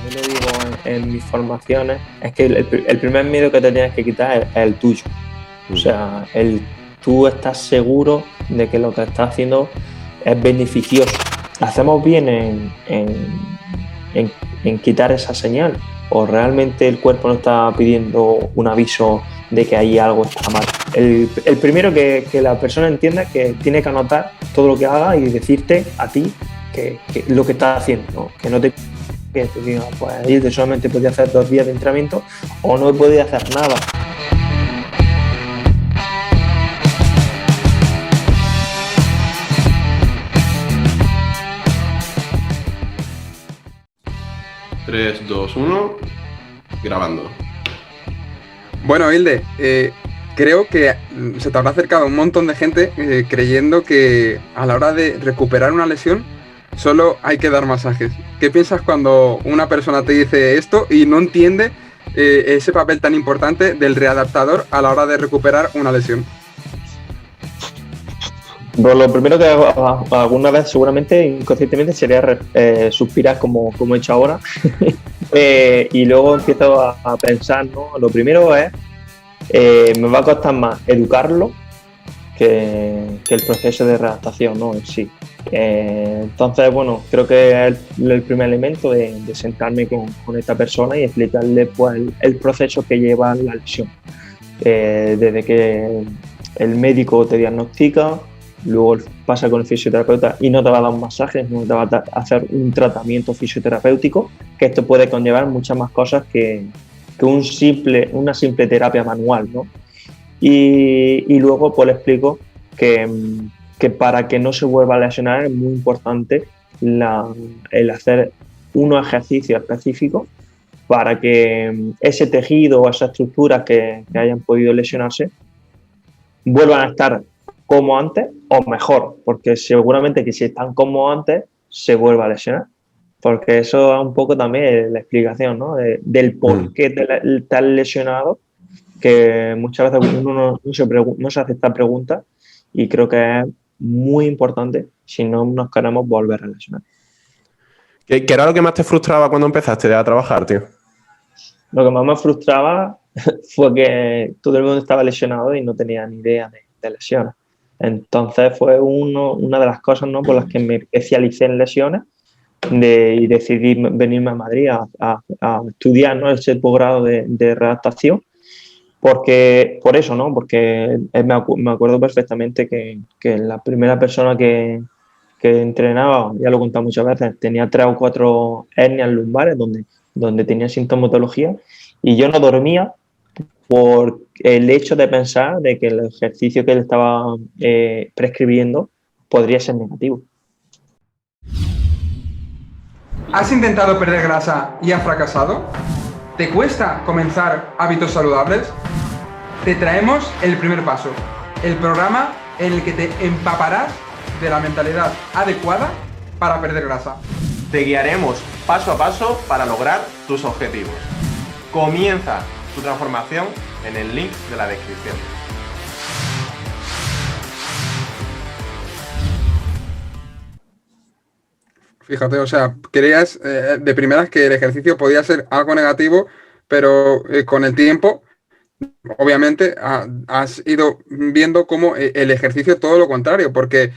también lo digo en mis formaciones, es que el primer miedo que te tienes que quitar es el tuyo. O sea, tú estás seguro de que lo que estás haciendo es beneficioso. ¿Hacemos bien en quitar esa señal? ¿O realmente el cuerpo nos está pidiendo un aviso de que ahí algo está mal? El primero que la persona entienda que tiene que anotar todo lo que haga y decirte a ti que lo que estás haciendo, ¿no? Que no te diga, pues ayer solamente podía hacer 2 días de entrenamiento o no podía hacer nada. Tres, dos, uno, grabando. Bueno, Hilde, creo que se te habrá acercado un montón de gente creyendo que a la hora de recuperar una lesión solo hay que dar masajes. ¿Qué piensas cuando una persona te dice esto y no entiende ese papel tan importante del readaptador a la hora de recuperar una lesión? Pues lo primero que hago alguna vez, seguramente inconscientemente, sería suspirar como he hecho ahora. Y luego empiezo a pensar, ¿no? Lo primero es, me va a costar más educarlo que el proceso de readaptación, ¿no? En sí. Entonces, bueno, creo que es el primer elemento de sentarme con esta persona y explicarle pues, el proceso que lleva la lesión. Desde que el médico te diagnostica, luego pasa con el fisioterapeuta y no te va a dar un masaje, no te va a hacer un tratamiento fisioterapéutico, que esto puede conllevar muchas más cosas que una simple terapia manual, ¿no? Y luego pues le explico que para que no se vuelva a lesionar es muy importante el hacer unos ejercicios específicos para que ese tejido o esas estructuras que hayan podido lesionarse vuelvan a estar como antes o mejor, porque seguramente que si están como antes se vuelva a lesionar, porque eso es un poco también la explicación, ¿no? del por qué te has lesionado, que muchas veces uno no se hace esta pregunta y creo que es muy importante si no nos queremos volver a lesionar. ¿Qué era lo que más te frustraba cuando empezaste a trabajar, tío? Lo que más me frustraba fue que todo el mundo estaba lesionado y no tenía ni idea de lesiones. Entonces fue una de las cosas, ¿no?, por las que me especialicé en lesiones y decidí venirme a Madrid a estudiar, ¿no?, ese posgrado de readaptación. Por eso, ¿no? Porque me acuerdo perfectamente que la primera persona que entrenaba, ya lo he contado muchas veces, tenía 3 o 4 hernias lumbares donde tenía sintomatología y yo no dormía por el hecho de pensar de que el ejercicio que él estaba prescribiendo podría ser negativo. ¿Has intentado perder grasa y has fracasado? ¿Te cuesta comenzar hábitos saludables? Te traemos el primer paso, el programa en el que te empaparás de la mentalidad adecuada para perder grasa. Te guiaremos paso a paso para lograr tus objetivos. Comienza tu transformación en el link de la descripción. Fíjate, o sea, creías de primeras que el ejercicio podía ser algo negativo, pero con el tiempo, obviamente, has ido viendo cómo el ejercicio todo lo contrario, porque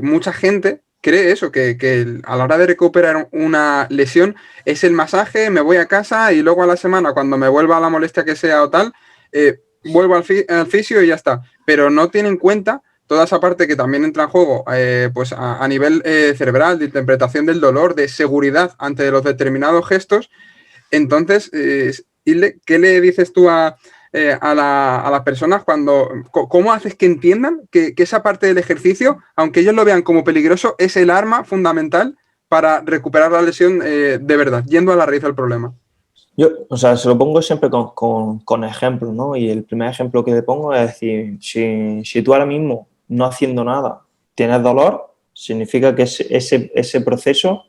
mucha gente cree eso, que a la hora de recuperar una lesión es el masaje, me voy a casa y luego a la semana, cuando me vuelva la molestia que sea o tal, vuelvo al fisio y ya está. Pero no tienen en cuenta toda esa parte que también entra en juego, pues a nivel cerebral, de interpretación del dolor, de seguridad ante los determinados gestos. Entonces, ¿qué le dices tú a las personas cómo haces que entiendan que esa parte del ejercicio, aunque ellos lo vean como peligroso, es el arma fundamental para recuperar la lesión de verdad, yendo a la raíz del problema? Yo, o sea, se lo pongo siempre con ejemplos, ¿no? Y el primer ejemplo que le pongo es decir, si tú ahora mismo no haciendo nada tienes dolor, significa que ese proceso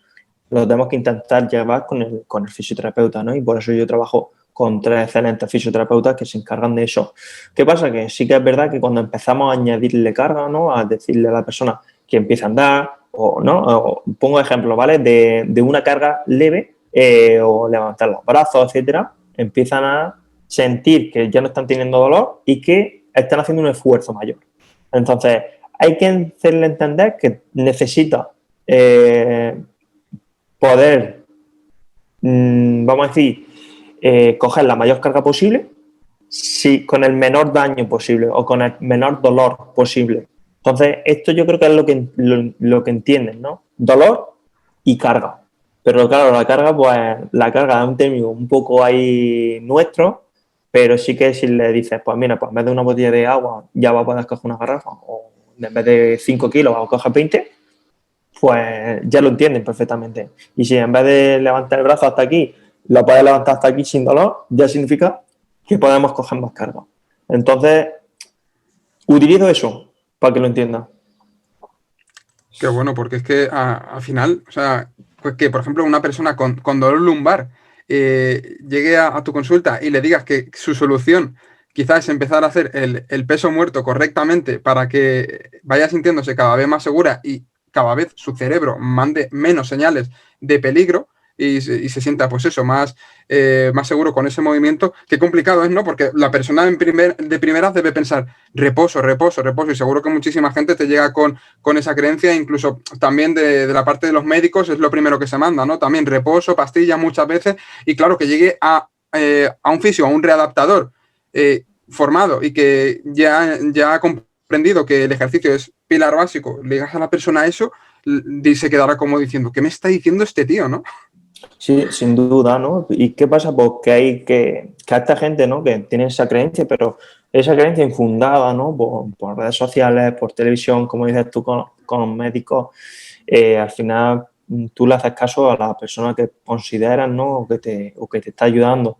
lo tenemos que intentar llevar con el fisioterapeuta, ¿no? Y por eso yo trabajo con 3 excelentes fisioterapeutas que se encargan de eso. ¿Qué pasa? Que sí que es verdad que cuando empezamos a añadirle carga, ¿no?, a decirle a la persona que empiece a andar, o no, o pongo ejemplo, ¿vale?, de una carga leve o levantar los brazos, etcétera, empiezan a sentir que ya no están teniendo dolor y que están haciendo un esfuerzo mayor. Entonces, hay que hacerle entender que necesita poder, vamos a decir, coger la mayor carga posible, sí, con el menor daño posible o con el menor dolor posible. Entonces, esto yo creo que es lo que entienden, ¿no? Dolor y carga. Pero claro, la carga es un término un poco ahí nuestro, pero sí que si le dices, pues mira, pues en vez de una botella de agua ya vas a poder coger una garrafa, o en vez de 5 kilos vas a coger 20, pues ya lo entienden perfectamente. Y si en vez de levantar el brazo hasta aquí, lo puedes levantar hasta aquí sin dolor, ya significa que podemos coger más carga. Entonces, utilizo eso para que lo entiendan. Qué bueno, porque es que al final, o sea, pues que por ejemplo una persona con dolor lumbar llegue a tu consulta y le digas que su solución quizás es empezar a hacer el peso muerto correctamente para que vaya sintiéndose cada vez más segura y cada vez su cerebro mande menos señales de peligro y se sienta, pues eso, más seguro con ese movimiento. Qué complicado es, ¿no? Porque la persona de primeras debe pensar reposo, reposo, reposo, y seguro que muchísima gente te llega con esa creencia, incluso también de la parte de los médicos es lo primero que se manda, ¿no? También reposo, pastillas muchas veces, y claro, que llegue a un fisio, a un readaptador formado y que ya ha comprendido que el ejercicio es pilar básico, le digas a la persona eso, se quedará como diciendo, ¿qué me está diciendo este tío, no? Sí, sin duda, ¿no? ¿Y qué pasa? Pues que hay que a esta gente, ¿no? Que tiene esa creencia, pero esa creencia infundada, ¿no? Por redes sociales, por televisión, como dices tú, con médicos, al final tú le haces caso a la persona que consideras, ¿no? O que te está ayudando.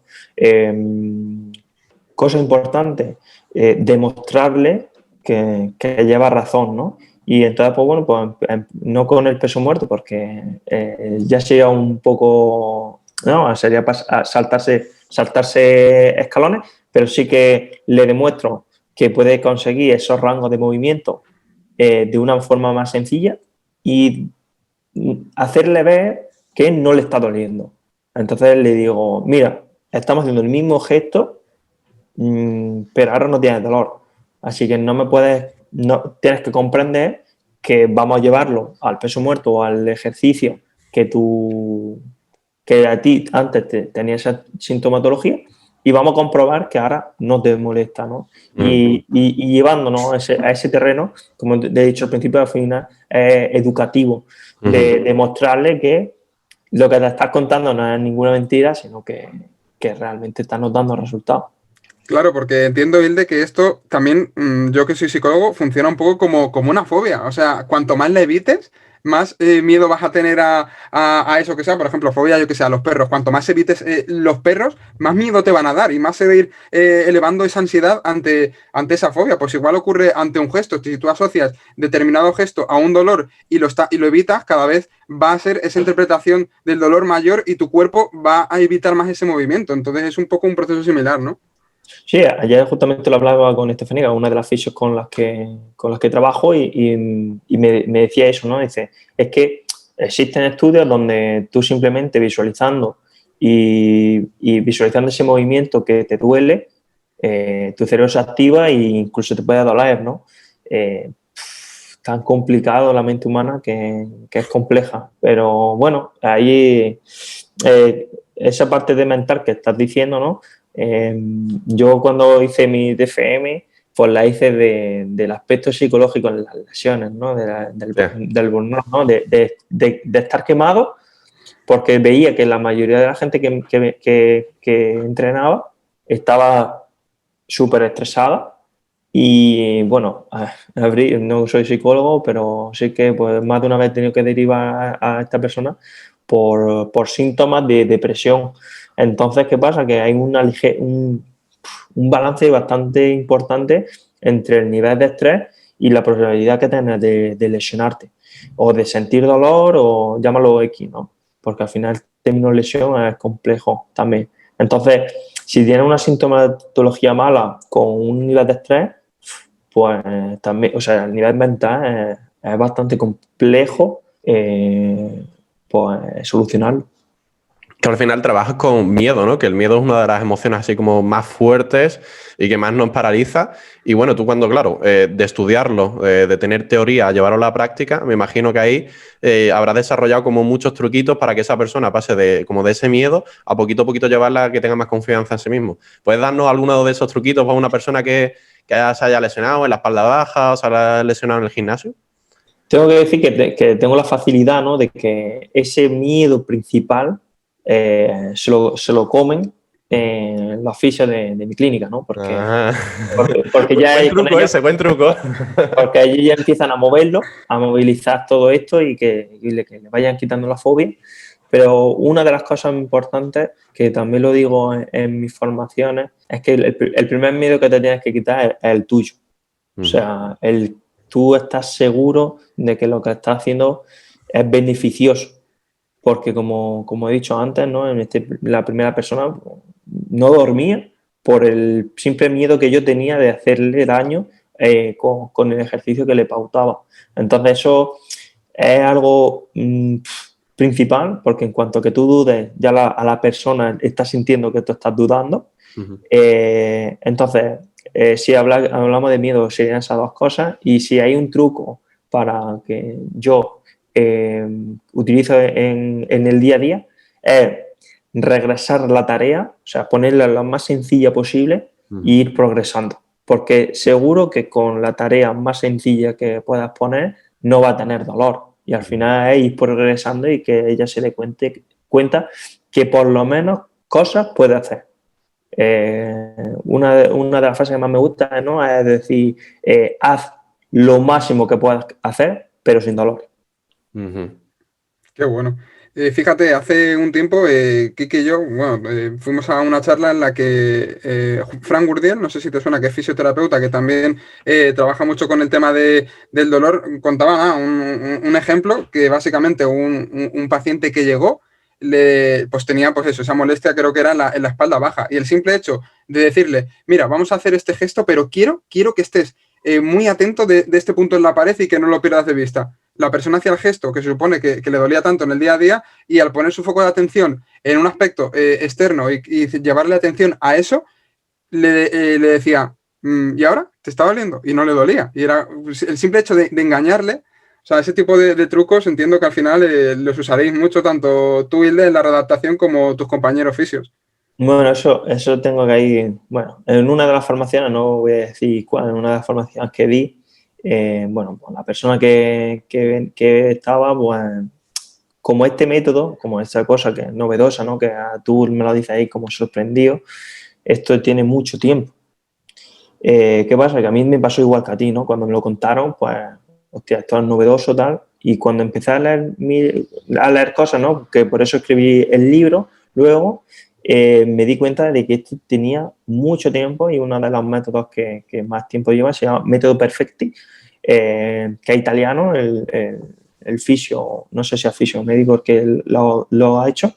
Cosa importante, demostrarle que lleva razón, ¿no? Y entonces, pues bueno, pues no con el peso muerto, porque ya sería un poco, ¿no? Sería saltarse escalones, pero sí que le demuestro que puede conseguir esos rangos de movimiento de una forma más sencilla y hacerle ver que no le está doliendo. Entonces le digo, mira, estamos haciendo el mismo gesto, pero ahora no tienes dolor. Así que tienes que comprender que vamos a llevarlo al peso muerto o al ejercicio que a ti antes tenía esa sintomatología y vamos a comprobar que ahora no te molesta, ¿no? Y llevándonos a ese terreno, como te he dicho al principio, al final, educativo, de demostrarle que lo que te estás contando no es ninguna mentira, sino que realmente estás dando resultados. Claro, porque entiendo, Hilde, que esto también, yo que soy psicólogo, funciona un poco como una fobia. O sea, cuanto más le evites, más miedo vas a tener a eso que sea. Por ejemplo, fobia, yo que sé, a los perros. Cuanto más evites los perros, más miedo te van a dar y más se va a ir elevando esa ansiedad ante esa fobia. Pues igual ocurre ante un gesto. Si tú asocias determinado gesto a un dolor y lo evitas, cada vez va a ser esa interpretación del dolor mayor y tu cuerpo va a evitar más ese movimiento. Entonces es un poco un proceso similar, ¿no? Sí, ayer justamente lo hablaba con Estefanía, una de las fisios con las que trabajo, y me decía eso, ¿no? Dice, es que existen estudios donde tú simplemente visualizando y visualizando ese movimiento que te duele, tu cerebro se activa e incluso te puede doler, ¿no? Tan complicado la mente humana que es compleja. Pero bueno, ahí esa parte de mental que estás diciendo, ¿no? Yo cuando hice mi DFM, pues la hice del aspecto psicológico en las lesiones, ¿no? Del burnout, ¿no? De estar quemado, porque veía que la mayoría de la gente que entrenaba estaba súper estresada. Y bueno, no soy psicólogo, pero sí que pues, más de una vez he tenido que derivar a esta persona por síntomas de depresión. Entonces, ¿qué pasa? Que hay un balance bastante importante entre el nivel de estrés y la probabilidad que tienes de lesionarte o de sentir dolor o llámalo X, ¿no? Porque al final el término lesión es complejo también. Entonces, si tienes una sintomatología mala con un nivel de estrés, pues también, o sea, el nivel mental es bastante complejo pues solucionarlo. Tú al final trabajas con miedo, ¿no? Que el miedo es una de las emociones así como más fuertes y que más nos paraliza. Y bueno, tú cuando, claro, de estudiarlo, de tener teoría a llevarlo a la práctica, me imagino que ahí habrás desarrollado como muchos truquitos para que esa persona pase de ese miedo a poquito llevarla a que tenga más confianza en sí mismo. ¿Puedes darnos alguno de esos truquitos para una persona que se haya lesionado en la espalda baja o se haya lesionado en el gimnasio? Tengo que decir que tengo la facilidad, ¿no?, de que ese miedo principal se lo comen los fisios de mi clínica, ¿no? Porque ya Buen truco ese, buen truco. porque ellos ya empiezan a moverlo, a movilizar todo esto y que le vayan quitando la fobia. Pero una de las cosas importantes, que también lo digo en mis formaciones, es que el primer miedo que te tienes que quitar es el tuyo. O sea, tú estás seguro de que lo que estás haciendo es beneficioso. Porque como he dicho antes, ¿no?, la primera persona no dormía por el simple miedo que yo tenía de hacerle daño con el ejercicio que le pautaba. Entonces eso es algo principal, porque en cuanto que tú dudes, ya a la persona está sintiendo que tú estás dudando. Entonces, si hablamos de miedo, serían esas dos cosas. Y si hay un truco para que yo utilizo en el día a día, es regresar la tarea, o sea, ponerla lo más sencilla posible e ir progresando. Porque seguro que con la tarea más sencilla que puedas poner no va a tener dolor. Y al final es ir progresando y que ella se dé cuenta que por lo menos cosas puede hacer. Una de las frases que más me gusta, ¿no?, es decir, haz lo máximo que puedas hacer, pero sin dolor. Qué bueno. Fíjate, hace un tiempo, Kike y yo, bueno, fuimos a una charla en la que Fran Gurdiel, no sé si te suena, que es fisioterapeuta, que también trabaja mucho con el tema del dolor, contaba un ejemplo que básicamente un paciente que llegó, pues tenía pues eso, esa molestia, creo que era en la espalda baja, y el simple hecho de decirle, mira, vamos a hacer este gesto, pero quiero que estés muy atento de este punto en la pared y que no lo pierdas de vista. La persona hacía el gesto que se supone que le dolía tanto en el día a día, y al poner su foco de atención en un aspecto externo y llevarle atención a eso, le decía, ¿y ahora? ¿Te está doliendo? Y no le dolía. Y era el simple hecho de engañarle. O sea, ese tipo de trucos entiendo que al final los usaréis mucho, tanto tú, Hilde, en la redactación, como tus compañeros fisios. Bueno, eso tengo que ir. Bueno, en una de las formaciones, no voy a decir cuál, en una de las formaciones que di, bueno, pues la persona que estaba, pues, como este método, como esta cosa que es novedosa, ¿no?, que tú me lo dices ahí como sorprendido, esto tiene mucho tiempo. ¿Qué pasa? Que a mí me pasó igual que a ti, ¿no? Cuando me lo contaron, pues, hostia, esto es novedoso, tal, y cuando empecé a leer cosas, ¿no?, que por eso escribí el libro, luego me di cuenta de que esto tenía mucho tiempo, y uno de los métodos que más tiempo lleva se llama método Perfecti, que es italiano, el fisio, no sé si es fisio médico que lo ha hecho,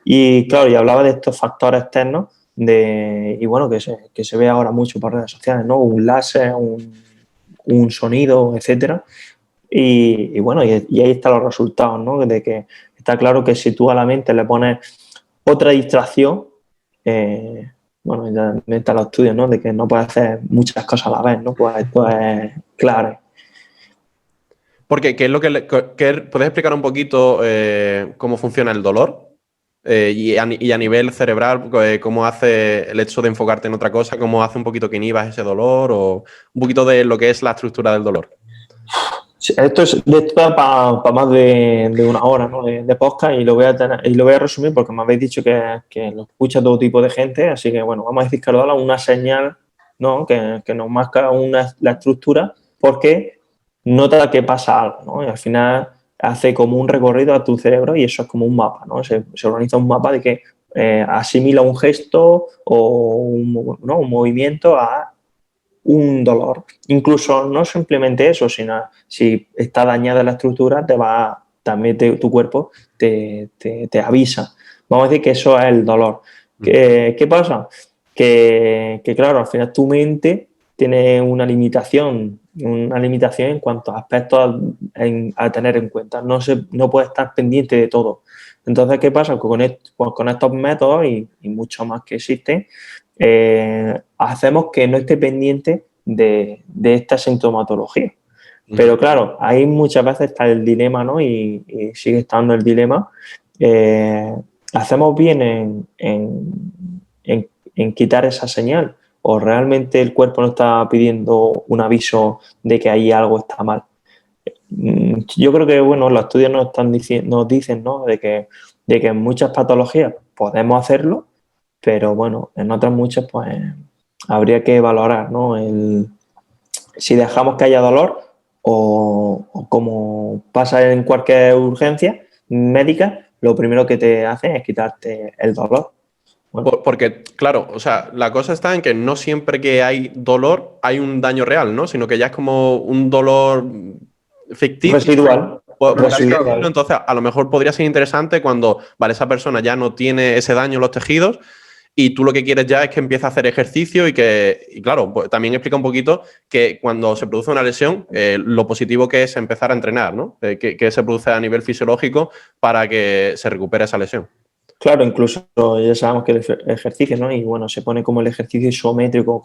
y claro, y hablaba de estos factores externos y bueno, que se ve ahora mucho por redes sociales, ¿no? Un láser, un sonido, etcétera. Y bueno, y ahí están los resultados, ¿no? De que está claro que si tú a la mente le pones otra distracción, bueno, ya están los estudios, ¿no?, de que no puedes hacer muchas cosas a la vez, ¿no? Pues esto es clave. Porque, ¿qué es lo ¿puedes explicar un poquito cómo funciona el dolor? Y a nivel cerebral, ¿cómo hace el hecho de enfocarte en otra cosa? ¿Cómo hace un poquito que inhibas ese dolor? O un poquito de lo que es la estructura del dolor. Sí, esto es para más de una hora, ¿no?, de podcast, y lo voy a resumir porque me habéis dicho que lo escucha todo tipo de gente, así que bueno, vamos a decir que nos da una señal, ¿no?, que nos marca la estructura, porque nota que pasa algo, ¿no? Y al final hace como un recorrido a tu cerebro, y eso es como un mapa, ¿no? Se organiza un mapa de que asimila un gesto o un movimiento a un dolor. Incluso no simplemente eso, sino si está dañada la estructura, también tu cuerpo te avisa. Vamos a decir que eso es el dolor. ¿Qué pasa? Que claro, al final tu mente tiene una limitación una limitación en cuanto a aspectos a tener en cuenta. No puede estar pendiente de todo. Entonces, ¿qué pasa? Pues con estos métodos y muchos más que existen, hacemos que no esté pendiente de esta sintomatología. Pero claro, ahí muchas veces está el dilema, ¿no? Y sigue estando el dilema. ¿Hacemos bien en quitar esa señal? ¿O realmente el cuerpo nos está pidiendo un aviso de que ahí algo está mal? Yo creo que, bueno, los estudios nos dicen, ¿no? De que en muchas patologías podemos hacerlo, pero bueno, en otras muchas, pues habría que valorar, ¿no? Si dejamos que haya dolor o como pasa en cualquier urgencia médica, lo primero que te hacen es quitarte el dolor. Bueno. Porque, claro, o sea, la cosa está en que no siempre que hay dolor hay un daño real, ¿no? Sino que ya es como un dolor ficticio. Residual. Por así Residual. decirlo. Entonces, a lo mejor podría ser interesante cuando, vale, esa persona ya no tiene ese daño en los tejidos y tú lo que quieres ya es que empiece a hacer ejercicio y claro, pues, también explica un poquito que cuando se produce una lesión, lo positivo que es empezar a entrenar, ¿no? Que se produce a nivel fisiológico para que se recupere esa lesión. Claro, incluso ya sabemos que el ejercicio, ¿no? Y bueno, se pone como el ejercicio isométrico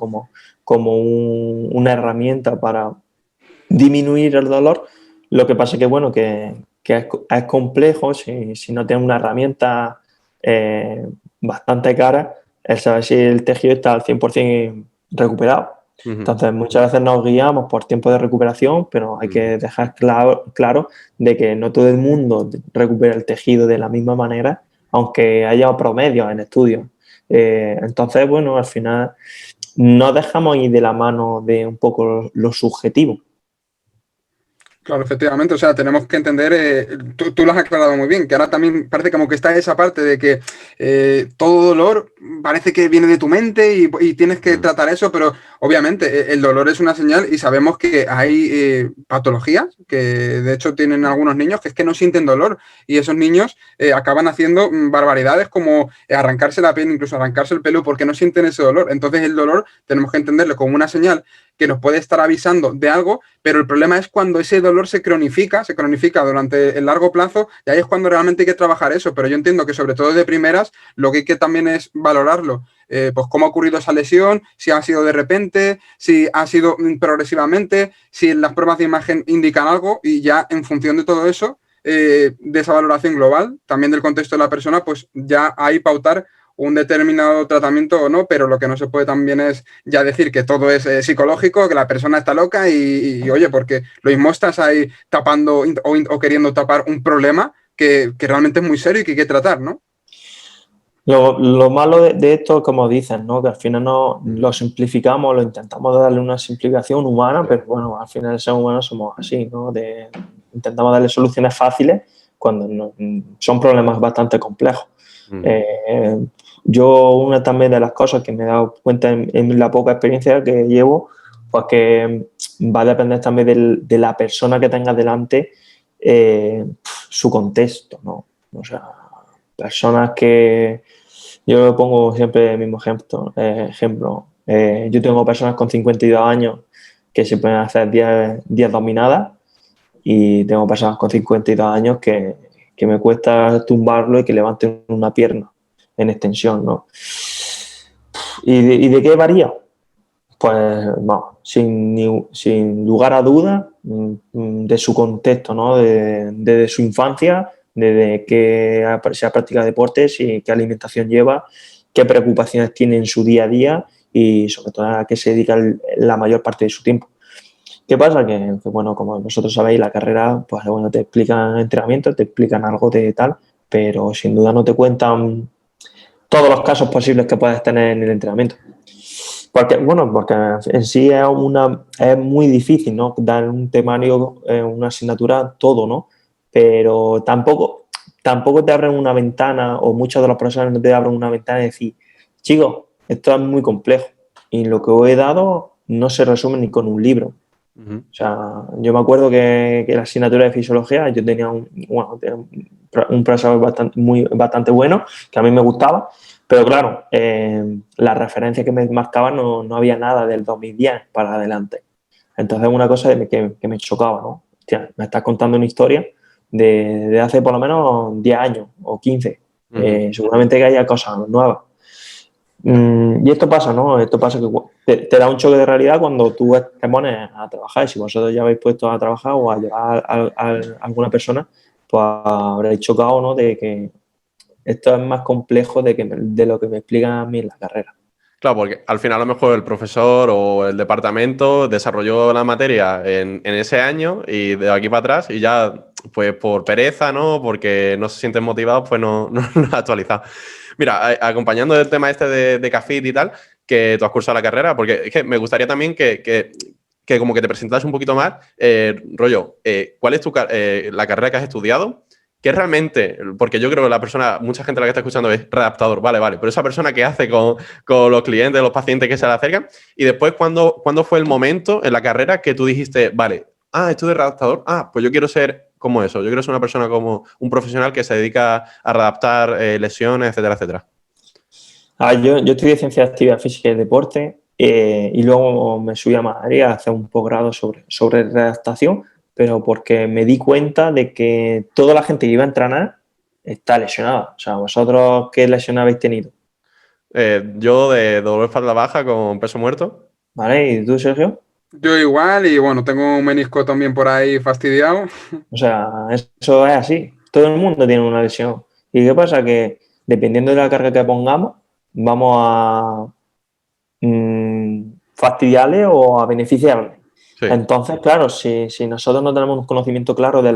como una herramienta para disminuir el dolor. Lo que pasa que, bueno, que es complejo si no tienes una herramienta bastante cara, el saber si el tejido está al 100% recuperado. Entonces, muchas veces nos guiamos por tiempo de recuperación, pero hay que dejar claro de que no todo el mundo recupera el tejido de la misma manera, aunque haya promedios en estudios. Entonces, bueno, al final no dejamos ir de la mano de un poco lo subjetivo. Claro, efectivamente, o sea, tenemos que entender, tú lo has aclarado muy bien, que ahora también parece como que está esa parte de que todo dolor parece que viene de tu mente y tienes que tratar eso, pero obviamente el dolor es una señal y sabemos que hay patologías que de hecho tienen algunos niños que es que no sienten dolor y esos niños acaban haciendo barbaridades como arrancarse la piel, incluso arrancarse el pelo porque no sienten ese dolor. Entonces el dolor tenemos que entenderlo como una señal que nos puede estar avisando de algo, pero el problema es cuando ese dolor se cronifica durante el largo plazo, y ahí es cuando realmente hay que trabajar eso, pero yo entiendo que sobre todo de primeras, lo que hay que también es valorarlo, pues cómo ha ocurrido esa lesión, si ha sido de repente, si ha sido progresivamente, si las pruebas de imagen indican algo, y ya en función de todo eso, de esa valoración global, también del contexto de la persona, pues ya hay pautar un determinado tratamiento o no, pero lo que no se puede también es ya decir que todo es psicológico, que la persona está loca y oye, porque lo mismo estás ahí tapando o queriendo tapar un problema que realmente es muy serio y que hay que tratar, ¿no? Lo malo de esto, como dicen, ¿no? Que al final no lo simplificamos, lo intentamos darle una simplificación humana, pero bueno, al final el ser humano somos así, ¿no? Intentamos darle soluciones fáciles cuando son problemas bastante complejos. Yo una también de las cosas que me he dado cuenta en la poca experiencia que llevo, pues que va a depender también de la persona que tenga delante, su contexto, ¿no? O sea, personas que... Yo pongo siempre el mismo ejemplo. Yo tengo personas con 52 años que se pueden hacer 10 dominadas y tengo personas con 52 años que me cuesta tumbarlo y que levanten una pierna en extensión, ¿no? ¿Y de qué varía? Pues no, sin lugar a dudas de su contexto, ¿no? De su infancia, de que se ha practicado deportes y qué alimentación lleva, qué preocupaciones tiene en su día a día y sobre todo a qué se dedica la mayor parte de su tiempo. ¿Qué pasa? Que, bueno, como vosotros sabéis, la carrera, pues bueno, te explican entrenamiento, te explican algo de tal, pero sin duda no te cuentan todos los casos posibles que puedes tener en el entrenamiento. Porque en sí es muy difícil, ¿no? Dar un temario, una asignatura, todo, ¿no? Pero tampoco te abren una ventana, o muchos de los profesores no te abren una ventana y decir, chicos, esto es muy complejo y lo que os he dado no se resume ni con un libro. O sea, yo me acuerdo que la asignatura de fisiología, yo tenía un profesor bastante bueno, que a mí me gustaba, pero claro, la referencia que me marcaba no había nada del 2010 para adelante. Entonces una cosa que me chocaba, ¿no? Hostia, me estás contando una historia de hace por lo menos 10 años o 15. Seguramente que haya cosas nuevas. Y esto pasa, ¿no? Esto pasa que te da un choque de realidad cuando tú te pones a trabajar. Y si vosotros ya habéis puesto a trabajar o a llevar a alguna persona, pues habréis chocado, ¿no? De que esto es más complejo de lo que me explican a mí en la carrera. Claro, porque al final a lo mejor el profesor o el departamento desarrolló la materia en ese año y de aquí para atrás y ya, pues por pereza, ¿no? Porque no se sienten motivados, pues no lo ha actualizado. Mira, acompañando el tema este de CAFIT y tal, que tú has cursado la carrera, porque es que me gustaría también que como que te presentaras un poquito más, rollo, ¿cuál es la carrera que has estudiado? Que realmente, porque yo creo que mucha gente la que está escuchando es redactador, vale, pero esa persona que hace con los clientes, los pacientes que se le acercan, y después, ¿cuándo fue el momento en la carrera que tú dijiste, vale, esto de redactador, pues yo quiero ser como eso, yo quiero ser una persona como un profesional que se dedica a redactar lesiones, etcétera, etcétera? Yo estudié Ciencias de Actividad Física y Deporte y luego me subí a Madrid a hacer un posgrado sobre redactación, pero porque me di cuenta de que toda la gente que iba a entrenar está lesionada. O sea, ¿vosotros qué lesión habéis tenido? Yo de dolor de espalda baja con peso muerto. ¿Vale? ¿Y tú, Sergio? Yo igual, y bueno, tengo un menisco también por ahí fastidiado. O sea, eso es así. Todo el mundo tiene una lesión. ¿Y qué pasa? Que dependiendo de la carga que pongamos, vamos a fastidiarle o a beneficiarle. Sí. Entonces, claro, si nosotros no tenemos un conocimiento claro de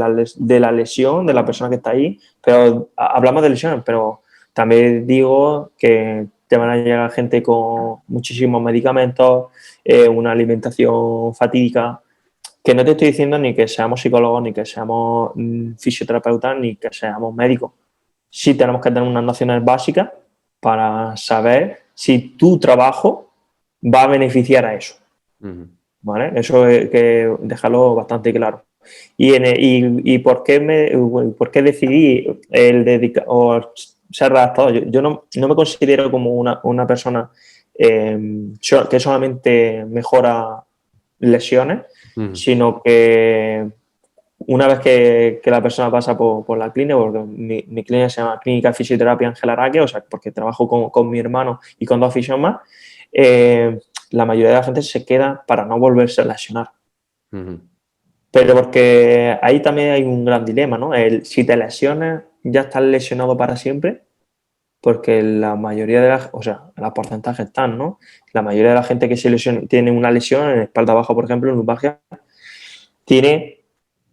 la lesión, de la persona que está ahí, pero hablamos de lesiones, pero también digo que te van a llegar gente con muchísimos medicamentos, una alimentación fatídica, que no te estoy diciendo ni que seamos psicólogos, ni que seamos fisioterapeutas, ni que seamos médicos. Sí tenemos que tener unas nociones básicas para saber si tu trabajo va a beneficiar a eso. ¿Vale? Eso hay que dejarlo bastante claro. ¿Y por qué decidí o ser redactado? Yo no me considero como una persona que solamente mejora lesiones, sino que una vez que la persona pasa por la clínica, porque mi clínica se llama Clínica de Fisioterapia Ángel Araque, o sea, porque trabajo con mi hermano y con 2 fisios más, la mayoría de la gente se queda para no volverse a lesionar. Pero porque ahí también hay un gran dilema, ¿no? Si te lesionas, ya estás lesionado para siempre, porque la mayoría de o sea, los porcentajes están, ¿no? La mayoría de la gente que se lesiona, tiene una lesión en espalda baja, por ejemplo, en lumbalgia, tiene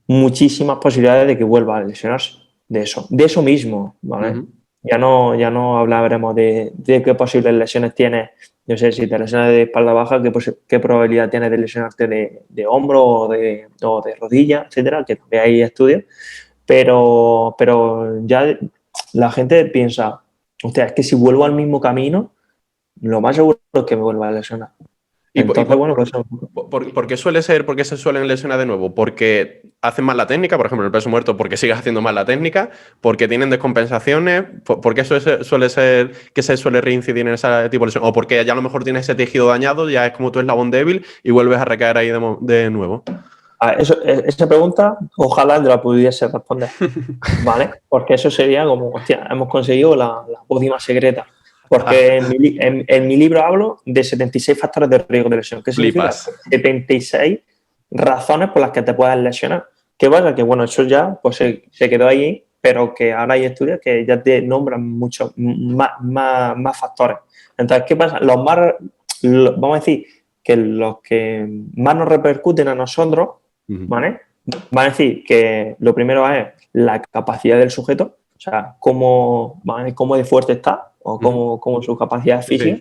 muchísimas posibilidades de que vuelva a lesionarse de eso mismo, ¿vale? Ya no hablaremos de qué posibles lesiones tienes. No sé, si te lesionas de espalda baja, qué probabilidad tienes de lesionarte de hombro o de rodilla, etcétera, que también hay estudios. Pero ya la gente piensa, hostia, es que si vuelvo al mismo camino, lo más seguro es que me vuelva a lesionar. Entonces, bueno, pues ¿Por qué se suelen lesionar de nuevo? ¿Porque hacen mal la técnica? Por ejemplo, el peso muerto, porque sigues haciendo mal la técnica, porque tienen descompensaciones, porque eso suele ser que se suele reincidir en ese tipo de lesión, o porque ya a lo mejor tienes ese tejido dañado, ya es como tu eslabón débil y vuelves a recaer ahí de nuevo. Esa pregunta, ojalá la pudiese responder, ¿vale? Porque eso sería como, hostia, hemos conseguido la pócima secreta. Porque en mi libro hablo de 76 factores de riesgo de lesión. ¿Qué significa? 76 razones por las que te puedes lesionar. ¿Qué pasa? Que bueno, eso ya pues, se quedó ahí, pero que ahora hay estudios que ya te nombran muchos más factores. Entonces, ¿qué pasa? Vamos a decir que los que más nos repercuten a nosotros, ¿vale? Van a decir que lo primero es la capacidad del sujeto, o sea, cómo de fuerte está o cómo su capacidad física.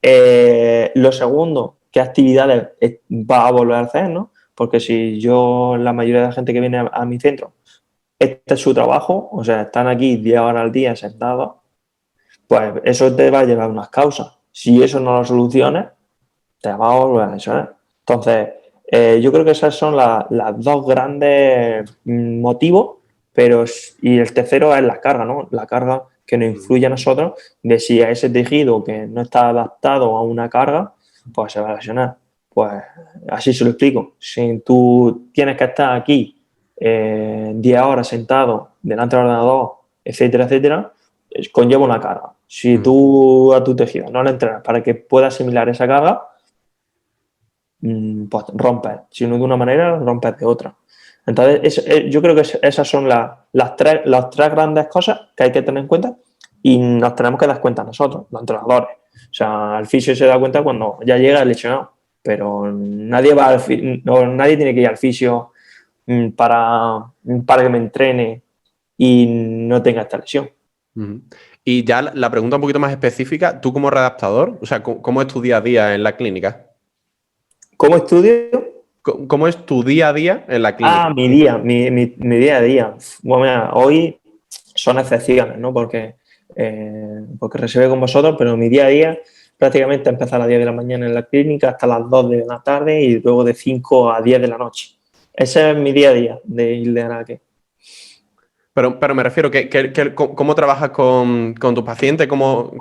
Sí. Lo segundo, qué actividades va a volver a hacer, ¿no? Porque si la mayoría de la gente que viene a mi centro, este es su trabajo, o sea, están aquí 10 horas al día sentados, pues eso te va a llevar a unas causas. Si eso no lo solucionas, te va a volver a lesionar. Entonces, yo creo que esas son las dos grandes motivos, y el tercero es la carga, ¿no? La carga que nos influye a nosotros, de si a ese tejido que no está adaptado a una carga, pues se va a lesionar. Pues así se lo explico. Si tú tienes que estar aquí 10 horas sentado delante del ordenador, etcétera, etcétera, conlleva una carga. Si tú a tu tejido no le entrenas para que pueda asimilar esa carga, pues rompes. Si no de una manera, rompes de otra. Entonces, yo creo que esas son las tres grandes cosas que hay que tener en cuenta y nos tenemos que dar cuenta nosotros, los entrenadores. O sea, el fisio se da cuenta cuando ya llega el lesionado, pero nadie nadie tiene que ir al fisio para que me entrene y no tenga esta lesión. Y ya la pregunta un poquito más específica, tú como redactador, o sea, ¿cómo es tu día a día en la clínica? ¿Cómo estudio? ¿Cómo es tu día a día en la clínica? Mi día a día. Bueno, mira, hoy son excepciones, ¿no? Porque reservé con vosotros, pero mi día a día prácticamente empieza a las 10 de la mañana en la clínica hasta las 2 de la tarde y luego de 5 a 10 de la noche. Ese es mi día a día de Hilde Araque. Pero me refiero, ¿cómo trabajas con tus pacientes? ¿Cómo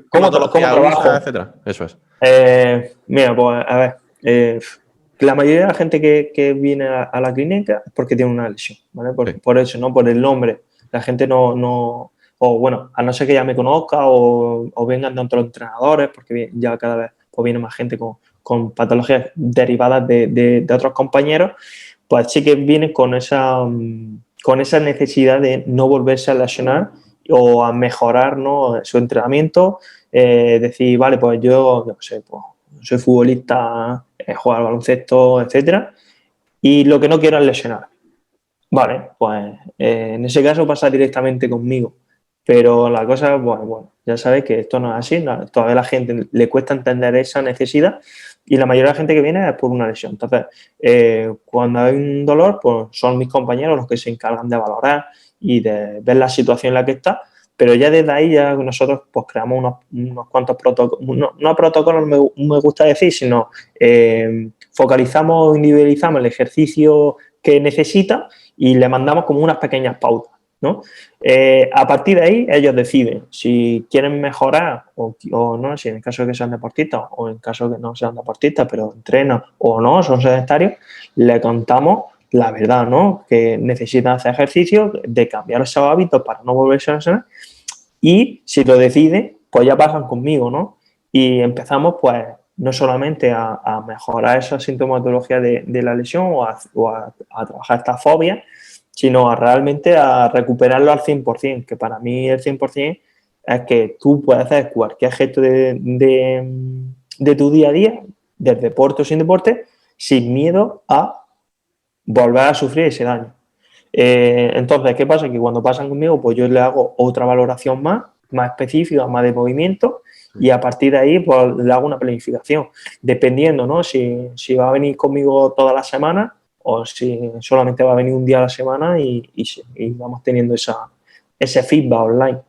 ¿Cómo trabajo? usas, etcétera? Eso es. Mira, pues a ver, la mayoría de la gente que viene a la clínica es porque tiene una lesión, ¿vale? Por eso, ¿no? Por el nombre. La gente no o bueno, a no ser que ya me conozca o vengan de otros entrenadores, porque ya cada vez pues, viene más gente con patologías derivadas de otros compañeros, pues sí que viene con esa necesidad de no volverse a lesionar o a mejorar, ¿no? Su entrenamiento, decir, vale, pues yo no sé, pues soy futbolista, juego al baloncesto, etcétera, y lo que no quiero es lesionar. Vale, pues en ese caso pasa directamente conmigo. Pero la cosa, bueno, ya sabéis que esto no es así, todavía a la gente le cuesta entender esa necesidad y la mayoría de la gente que viene es por una lesión. Entonces, cuando hay un dolor, pues son mis compañeros los que se encargan de valorar y de ver la situación en la que está, pero ya desde ahí ya nosotros pues creamos unos cuantos protocolos, no protocolos me gusta decir, sino focalizamos, individualizamos el ejercicio que necesita y le mandamos como unas pequeñas pautas, ¿no? A partir de ahí ellos deciden si quieren mejorar o no, si en el caso de que sean deportistas o en el caso de que no sean deportistas, pero entrenan o no, son sedentarios, le contamos la verdad, ¿no? Que necesitan hacer ejercicio, de cambiar esos hábitos para no volverse a lesionar y si lo deciden, pues ya pasan conmigo, ¿no? Y empezamos pues no solamente a mejorar esa sintomatología de la lesión o a trabajar esta fobia, sino realmente a recuperarlo al 100%, que para mí el 100% es que tú puedes hacer cualquier gesto de tu día a día, del deporte o sin deporte, sin miedo a volver a sufrir ese daño. Entonces, ¿qué pasa? Que cuando pasan conmigo, pues yo le hago otra valoración más específica, más de movimiento, y a partir de ahí pues le hago una planificación, dependiendo, ¿no? Si va a venir conmigo toda la semana o si solamente va a venir un día a la semana y vamos teniendo ese feedback online.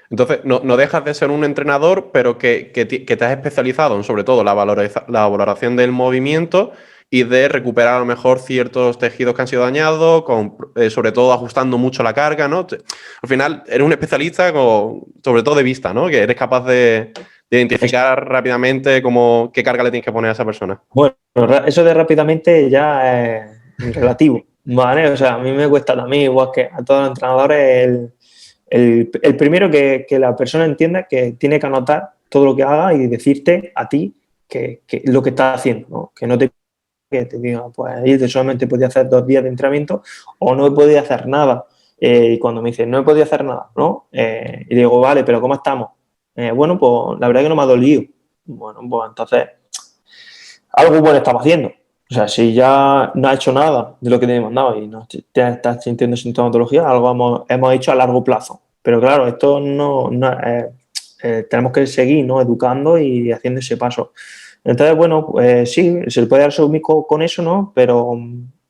Entonces, no dejas de ser un entrenador, pero que te has especializado en, sobre todo, la valoración del movimiento y de recuperar a lo mejor ciertos tejidos que han sido dañados, sobre todo ajustando mucho la carga, ¿no? Al final, eres un especialista, sobre todo de vista, ¿no? Que eres capaz de identificar rápidamente qué carga le tienes que poner a esa persona. Bueno, eso de rápidamente ya es relativo, ¿vale? O sea, a mí me cuesta también, igual que a todos los entrenadores, el primero que la persona entienda que tiene que anotar todo lo que haga y decirte a ti que lo que estás haciendo, ¿no? Que no te diga, pues ahí solamente podía hacer 2 días de entrenamiento o no he podido hacer nada. Y cuando me dicen, no he podido hacer nada, ¿no? Y digo, vale, pero ¿cómo estamos? Bueno, pues la verdad que no me ha dolido. Bueno, pues entonces algo bueno estamos haciendo. O sea, si ya no has hecho nada de lo que te he mandado y no te estás sintiendo sintomatología, algo hemos hecho a largo plazo. Pero claro, esto tenemos que seguir, ¿no? Educando y haciendo ese paso. Entonces, bueno, sí, se le puede dar asumir con eso, ¿no? Pero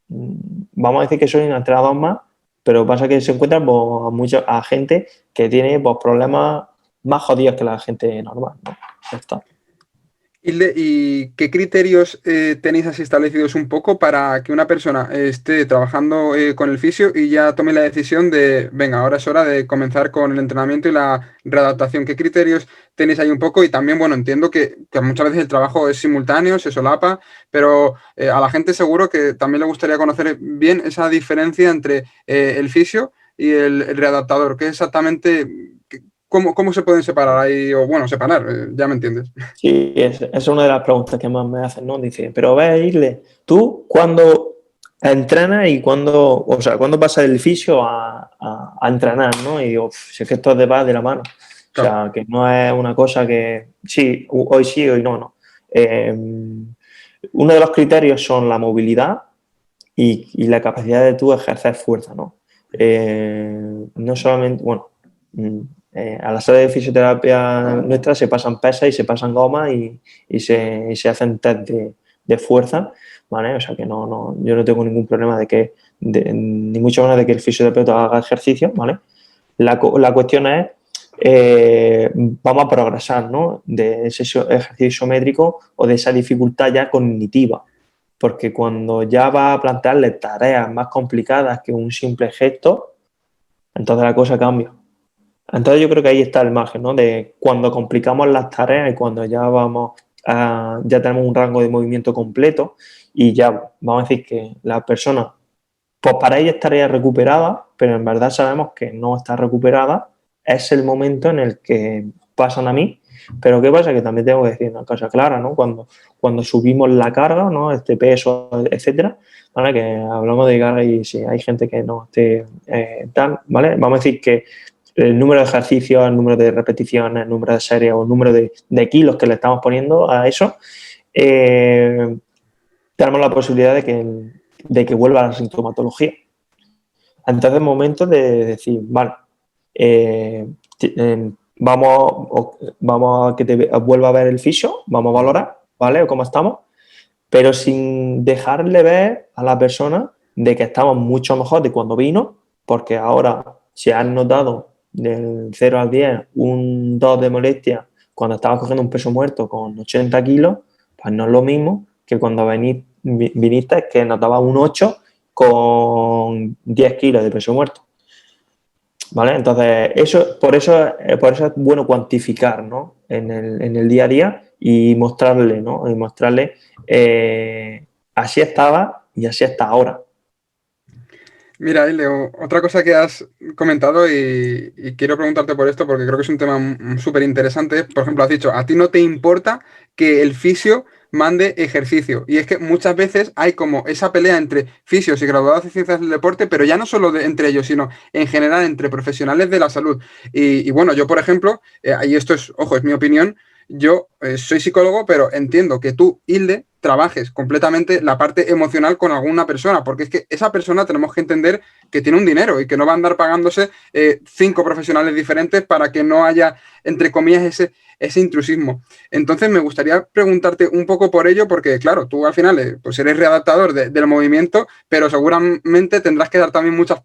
vamos a decir que soy un entrenador más, pero pasa que se encuentran pues, a gente que tiene pues, problemas más jodidos que la gente normal, ¿no? Ya está. ¿Y qué criterios tenéis así establecidos un poco para que una persona esté trabajando con el fisio y ya tome la decisión de, venga, ahora es hora de comenzar con el entrenamiento y la readaptación? ¿Qué criterios tenéis ahí un poco? Y también, bueno, entiendo que muchas veces el trabajo es simultáneo, se solapa, pero a la gente seguro que también le gustaría conocer bien esa diferencia entre el fisio y el readaptador. ¿Qué exactamente, cómo se pueden separar ahí? O bueno, separar, ya me entiendes. Sí, esa es una de las preguntas que más me hacen, ¿no? Dice, pero ve, Irle, ¿tú cuándo entrenas y cuándo, o sea, cuándo pasas del fisio a entrenar, ¿no? Y digo, si es que esto va de la mano. O Claro. sea, que no es una cosa que sí, hoy no, no. Uno de los criterios son la movilidad y la capacidad de tú ejercer fuerza, ¿no? No solamente, bueno, a la sala de fisioterapia nuestra se pasan pesas y se pasan gomas y se hacen test de fuerza, ¿vale? O sea que yo no tengo ningún problema ni mucho menos de que el fisioterapeuta haga ejercicio, ¿vale? La cuestión es, vamos a progresar, ¿no? De ese ejercicio isométrico o de esa dificultad ya cognitiva, porque cuando ya va a plantearle tareas más complicadas que un simple gesto, entonces la cosa cambia. Entonces yo creo que ahí está el margen, ¿no? De cuando complicamos las tareas y cuando ya tenemos un rango de movimiento completo y ya vamos a decir que la persona, pues para ella estaría recuperada, pero en verdad sabemos que no está recuperada, es el momento en el que pasan a mí. Pero ¿qué pasa? Que también tengo que decir una cosa clara, ¿no? Cuando subimos la carga, ¿no? Este peso, etcétera, ¿vale? Que hablamos de carga y si hay gente que no esté tal, ¿vale? Vamos a decir que el número de ejercicios, el número de repeticiones, el número de series o el número de kilos que le estamos poniendo a eso, tenemos la posibilidad de que vuelva la sintomatología. Entonces es momento de decir, vale, vamos a que te vuelva a ver el fisio, vamos a valorar, ¿vale? Cómo estamos, pero sin dejarle ver a la persona de que estamos mucho mejor de cuando vino, porque ahora, si has notado del 0 al 10 un 2 de molestia cuando estabas cogiendo un peso muerto con 80 kilos, pues no es lo mismo que cuando viniste que notabas un 8 con 10 kilos de peso muerto. ¿Vale? Entonces, por eso es bueno cuantificar, ¿no? en el día a día y mostrarle, ¿no? Y mostrarle así estaba y así está ahora. Mira, Leo, otra cosa que has comentado y quiero preguntarte por esto porque creo que es un tema súper interesante. Por ejemplo, has dicho, a ti no te importa que el fisio mande ejercicio. Y es que muchas veces hay como esa pelea entre fisios y graduados de ciencias del deporte, pero ya no solo entre ellos, sino en general entre profesionales de la salud. Y bueno, yo, por ejemplo, y esto es, ojo, es mi opinión, yo soy psicólogo, pero entiendo que tú, Hilde, trabajes completamente la parte emocional con alguna persona, porque es que esa persona tenemos que entender que tiene un dinero y que no va a andar pagándose 5 profesionales diferentes para que no haya, entre comillas, ese intrusismo. Entonces me gustaría preguntarte un poco por ello, porque claro, tú al final pues eres readaptador del movimiento, pero seguramente tendrás que dar también muchas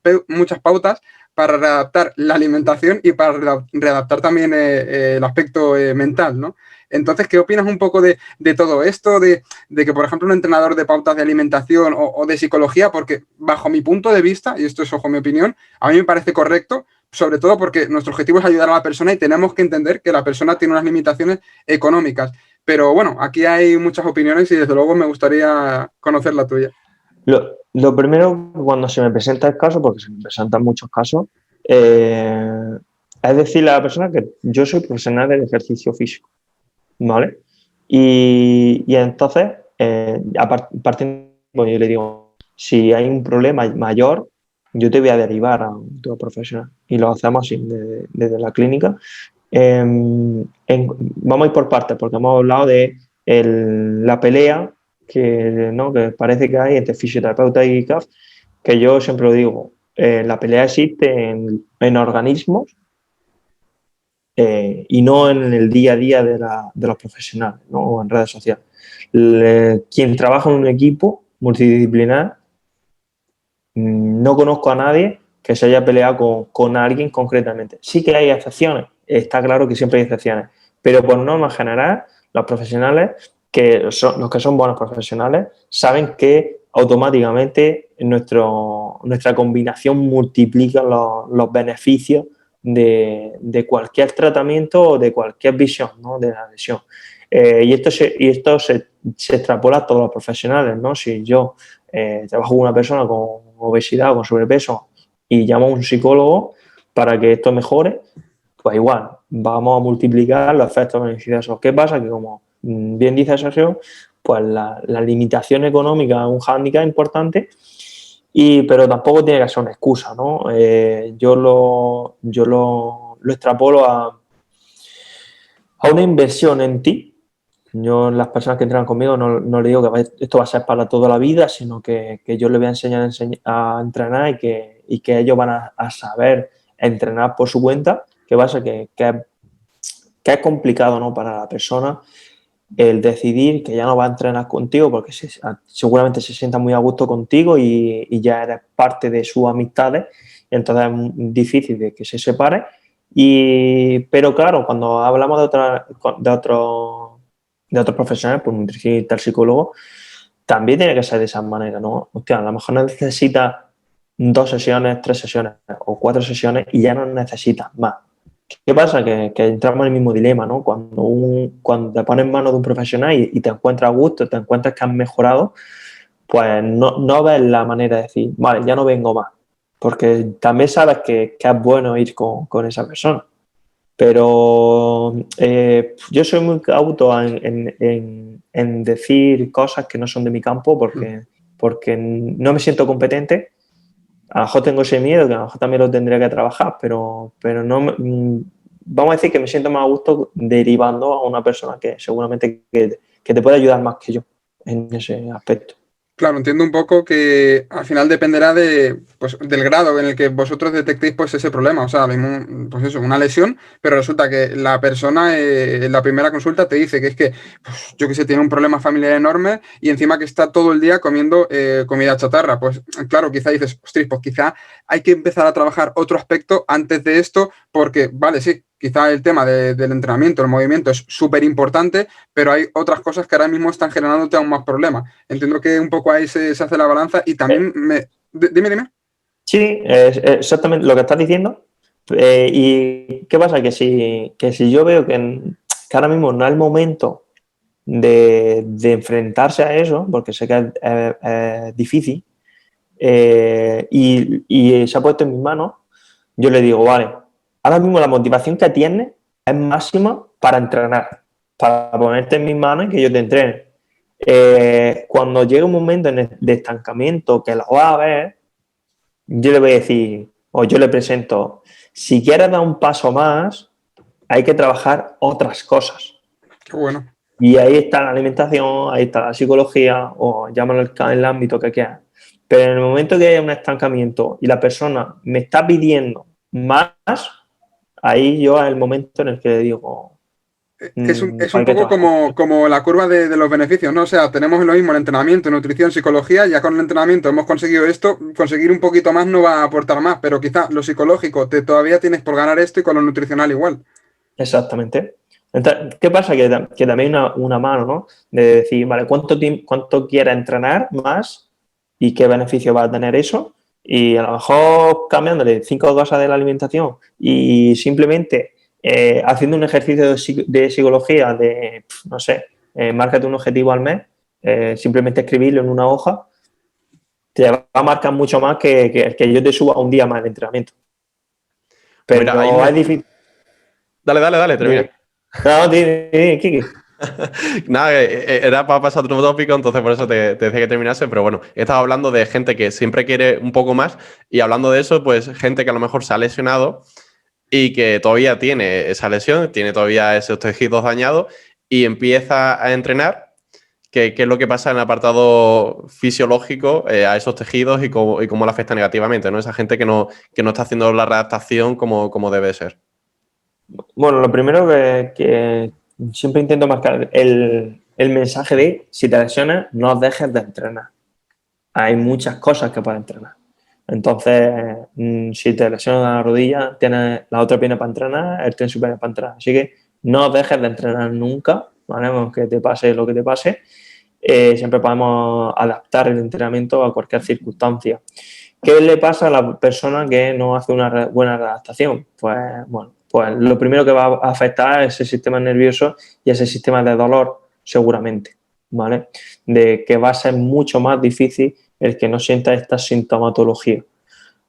pautas para readaptar la alimentación y para readaptar también el aspecto mental, ¿no? Entonces, ¿qué opinas un poco de todo esto? De que, por ejemplo, un entrenador de pautas de alimentación o de psicología, porque bajo mi punto de vista, y esto es ojo mi opinión, a mí me parece correcto, sobre todo porque nuestro objetivo es ayudar a la persona y tenemos que entender que la persona tiene unas limitaciones económicas. Pero bueno, aquí hay muchas opiniones y desde luego me gustaría conocer la tuya. Lo primero, cuando se me presenta el caso, porque se me presentan muchos casos, es decirle a la persona que yo soy profesional del ejercicio físico, ¿vale? Y entonces, partiendo, pues yo le digo, si hay un problema mayor, yo te voy a derivar a un profesional. Y lo hacemos así, desde la clínica. Vamos a ir por partes, porque hemos hablado de la pelea que parece que hay entre fisioterapeuta y CAF, que yo siempre lo digo, la pelea existe en organismos y no en el día a día de los profesionales, ¿no? O en redes sociales. Quien trabaja en un equipo multidisciplinar, no conozco a nadie que se haya peleado con alguien concretamente. Sí que hay excepciones, está claro que siempre hay excepciones, pero por norma general Los profesionales, los que son buenos profesionales, saben que automáticamente nuestra combinación multiplica los beneficios de cualquier tratamiento o de cualquier visión, ¿no? De la lesión. Y esto se extrapola a todos los profesionales, ¿no? Si yo trabajo con una persona con obesidad o con sobrepeso y llamo a un psicólogo para que esto mejore, pues igual, vamos a multiplicar los efectos beneficiosos. ¿Qué pasa? Que como bien dice Sergio, pues la limitación económica es un hándicap importante, pero tampoco tiene que ser una excusa, ¿no? Yo lo extrapolo a una inversión en ti. Yo, las personas que entrenan conmigo, no le digo que esto va a ser para toda la vida, sino que yo les voy a enseñar a entrenar y que ellos van a saber entrenar por su cuenta. ¿Qué pasa? Que es complicado, ¿no? Para la persona el decidir que ya no va a entrenar contigo porque seguramente se sienta muy a gusto contigo y ya eres parte de sus amistades, y entonces es difícil de que se separe. Pero claro, cuando hablamos de otros profesionales, pues nutricionista, el psicólogo, también tiene que ser de esa manera, ¿no? Hostia, a lo mejor necesitas 2 sesiones, 3 sesiones o 4 sesiones y ya no necesitas más. ¿Qué pasa? Que entramos en el mismo dilema, ¿no? Cuando te pones en manos de un profesional y te encuentras a gusto, te encuentras que has mejorado, pues no ves la manera de decir, vale, ya no vengo más. Porque también sabes que es bueno ir con esa persona. Pero yo soy muy cauto en decir cosas que no son de mi campo porque no me siento competente. A lo mejor tengo ese miedo, que a lo mejor también lo tendría que trabajar, pero vamos a decir que me siento más a gusto derivando a una persona que seguramente que te puede ayudar más que yo en ese aspecto. Claro, entiendo un poco que al final dependerá pues, del grado en el que vosotros detectéis pues, ese problema. O sea, pues eso, una lesión, pero resulta que la persona en la primera consulta te dice que es que, pues, yo que sé, tiene un problema familiar enorme y encima que está todo el día comiendo comida chatarra. Pues claro, quizá dices, ostras, pues quizá hay que empezar a trabajar otro aspecto antes de esto, porque, vale, sí, quizá el tema del entrenamiento, el movimiento es súper importante, pero hay otras cosas que ahora mismo están generándote aún más problemas. Entiendo que un poco ahí se hace la balanza y también Dime. Sí, es exactamente lo que estás diciendo. ¿Y qué pasa? Que si yo veo que ahora mismo no es el momento de enfrentarse a eso, porque sé que es difícil, y se ha puesto en mis manos, yo le digo, vale, ahora mismo la motivación que tienes es máxima para entrenar, para ponerte en mis manos y que yo te entrene. Cuando llegue un momento de estancamiento que lo vas a ver, yo le voy a decir, o yo le presento, si quieres dar un paso más, hay que trabajar otras cosas. Qué bueno. Y ahí está la alimentación, ahí está la psicología, o llámalo el ámbito que quieras. Pero en el momento que haya un estancamiento y la persona me está pidiendo más, ahí yo es el momento en el que le digo, Es un hay que poco trabajar. como la curva de los beneficios, ¿no? O sea, tenemos lo mismo en entrenamiento, nutrición, psicología, ya con el entrenamiento hemos conseguido esto, conseguir un poquito más no va a aportar más, pero quizá lo psicológico, todavía tienes por ganar esto y con lo nutricional igual. Exactamente. Entonces, ¿qué pasa? Que también una mano, ¿no? De decir, vale, ¿cuánto quieres entrenar más y qué beneficio va a tener eso? Y a lo mejor cambiándole 5 cosas de la alimentación y simplemente haciendo un ejercicio de psicología no sé, márcate un objetivo al mes, simplemente escribirlo en una hoja, te va a marcar mucho más que yo te suba un día más el entrenamiento. Pues mira, ahí Pero es difícil. Dale, termina. No, Kiki. Nada, era para pasar a otro tópico, entonces por eso te decía que terminase, pero bueno, he estado hablando de gente que siempre quiere un poco más y hablando de eso, pues gente que a lo mejor se ha lesionado y que todavía tiene esa lesión, tiene todavía esos tejidos dañados y empieza a entrenar. ¿Qué es lo que pasa en el apartado fisiológico a esos tejidos y cómo le afecta negativamente, ¿no? Esa gente que no está haciendo la readaptación como debe ser. Bueno, lo primero que siempre intento marcar el mensaje de si te lesionas, no dejes de entrenar. Hay muchas cosas que puedes entrenar. Entonces, si te lesionas la rodilla, tienes la otra pierna para entrenar, el tren superior para entrenar. Así que no dejes de entrenar nunca ¿vale? Aunque te pase lo que te pase, siempre podemos adaptar el entrenamiento a cualquier circunstancia. ¿Qué le pasa a la persona que no hace una buena adaptación? Pues, bueno, pues lo primero que va a afectar es ese sistema nervioso y ese sistema de dolor, seguramente, ¿vale? De que va a ser mucho más difícil el que no sienta esta sintomatología.